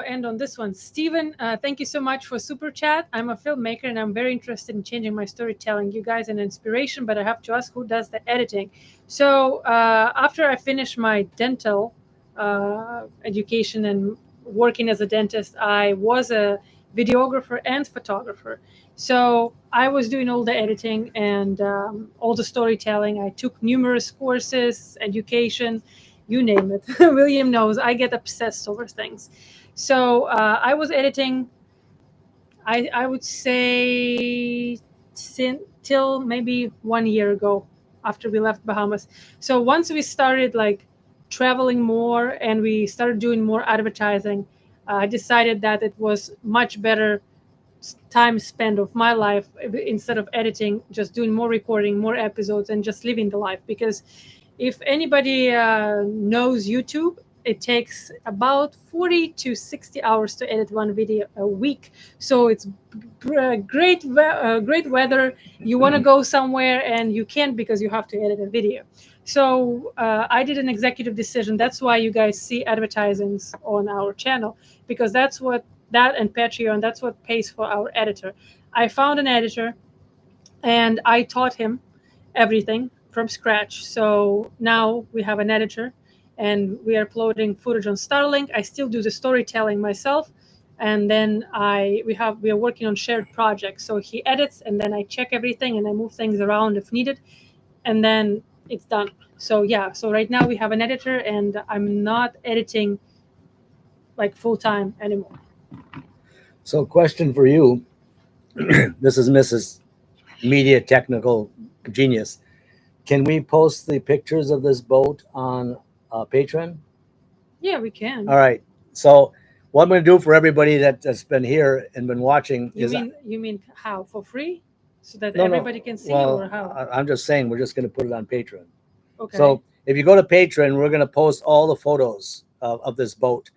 end on this one. Steven, thank you so much for super chat. I'm a filmmaker and I'm very interested in changing my storytelling. You guys are an inspiration, but I have to ask who does the editing. So after I finished my dental education and working as a dentist, I was a videographer and photographer. So I was doing all the editing and all the storytelling. I took numerous courses, education, you name it. William knows I get obsessed over things. So I was editing, I would say, till maybe 1 year ago after we left Bahamas. So once we started like traveling more and we started doing more advertising, I decided that it was much better time spent of my life instead of editing, just doing more recording, more episodes, and just living the life. Because if anybody knows YouTube, it takes about 40 to 60 hours to edit one video a week. So it's great weather. You want to go somewhere and you can't because you have to edit a video. So I did an executive decision. That's why you guys see advertisings on our channel, because that and Patreon, that's what pays for our editor. I found an editor and I taught him everything from scratch. So now we have an editor and we are uploading footage on Starlink. I still do the storytelling myself. And then we are working on shared projects. So he edits and then I check everything and I move things around if needed. And then it's done. So yeah, so right now we have an editor and I'm not editing like full time anymore. So question for you. This is Mrs. Media Technical Genius. Can we post the pictures of this boat on Patreon? Yeah, we can. All right. So what I'm going to do for everybody that's been here and been watching you mean how, for free, so that everybody can see, or how? I'm just saying we're just going to put it on Patreon. Okay. So if you go to Patreon, we're going to post all the photos of this boat.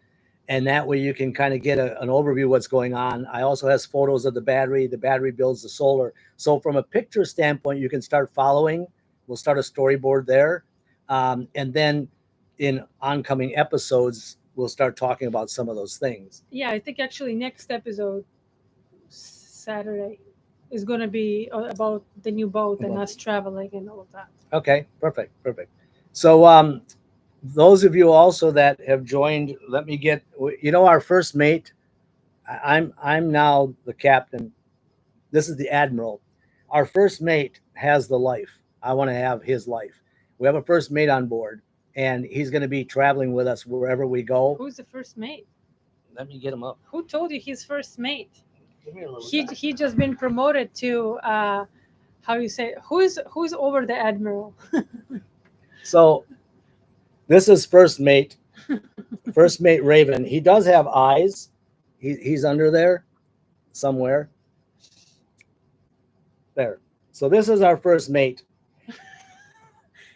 And that way you can kind of get an overview of what's going on. I also has photos of the battery. The battery builds the solar. So from a picture standpoint, you can start following. We'll start a storyboard there. And then in oncoming episodes, we'll start talking about some of those things. Yeah, I think actually next episode, Saturday, is going to be about the new boat and us traveling and all of that. Okay, perfect. So those of you also that have joined, let me get, our first mate. I'm now the captain. This is the admiral. Our first mate has the life. I want to have his life. We have a first mate on board, and he's going to be traveling with us wherever we go. Who's the first mate? Let me get him up. Who told you he's first mate? Give me a little he just been promoted to how you say, who's over the admiral? So this is first mate. First mate Raven. He does have eyes. He's under there somewhere. There. So this is our first mate.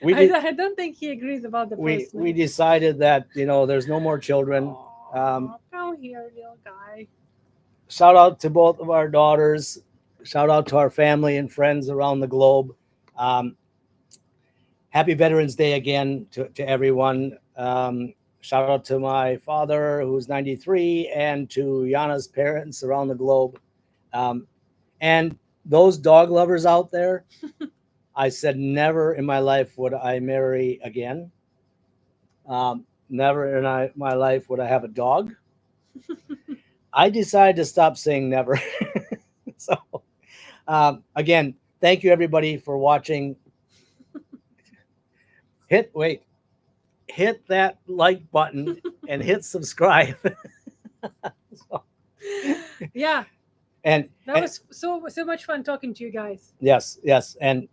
I don't think he agrees about the first mate. We decided that there's no more children. Come here, little guy. Shout out to both of our daughters. Shout out to our family and friends around the globe. Happy Veterans Day again to everyone. Shout out to my father, who's 93, and to Yana's parents around the globe. And those dog lovers out there, I said never in my life would I marry again. Never in my life would I have a dog. I decided to stop saying never. So, again, thank you everybody for watching. Hit that like button and hit subscribe. So, yeah. And that was so much fun talking to you guys. Yes. And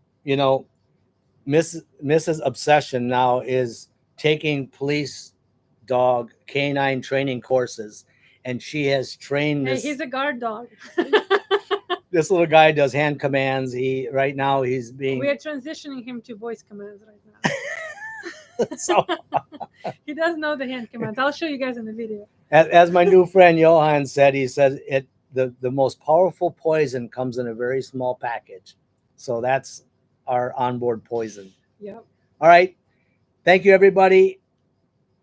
Mrs. Obsession now is taking police dog canine training courses, and she has trained this. Hey, he's a guard dog. This little guy does hand commands. Right now we are transitioning him to voice commands right now. So he does know the hand commands. I'll show you guys in the video. As my new friend Johan said, he said the most powerful poison comes in a very small package. So that's our onboard poison. Yep. All right. Thank you, everybody.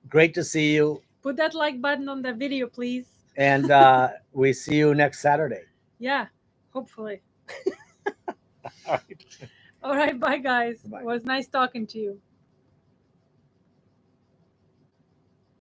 Great to see you. Put that like button on the video, please. And we see you next Saturday. Yeah, hopefully. All right. All right, bye, guys. Bye. It was nice talking to you.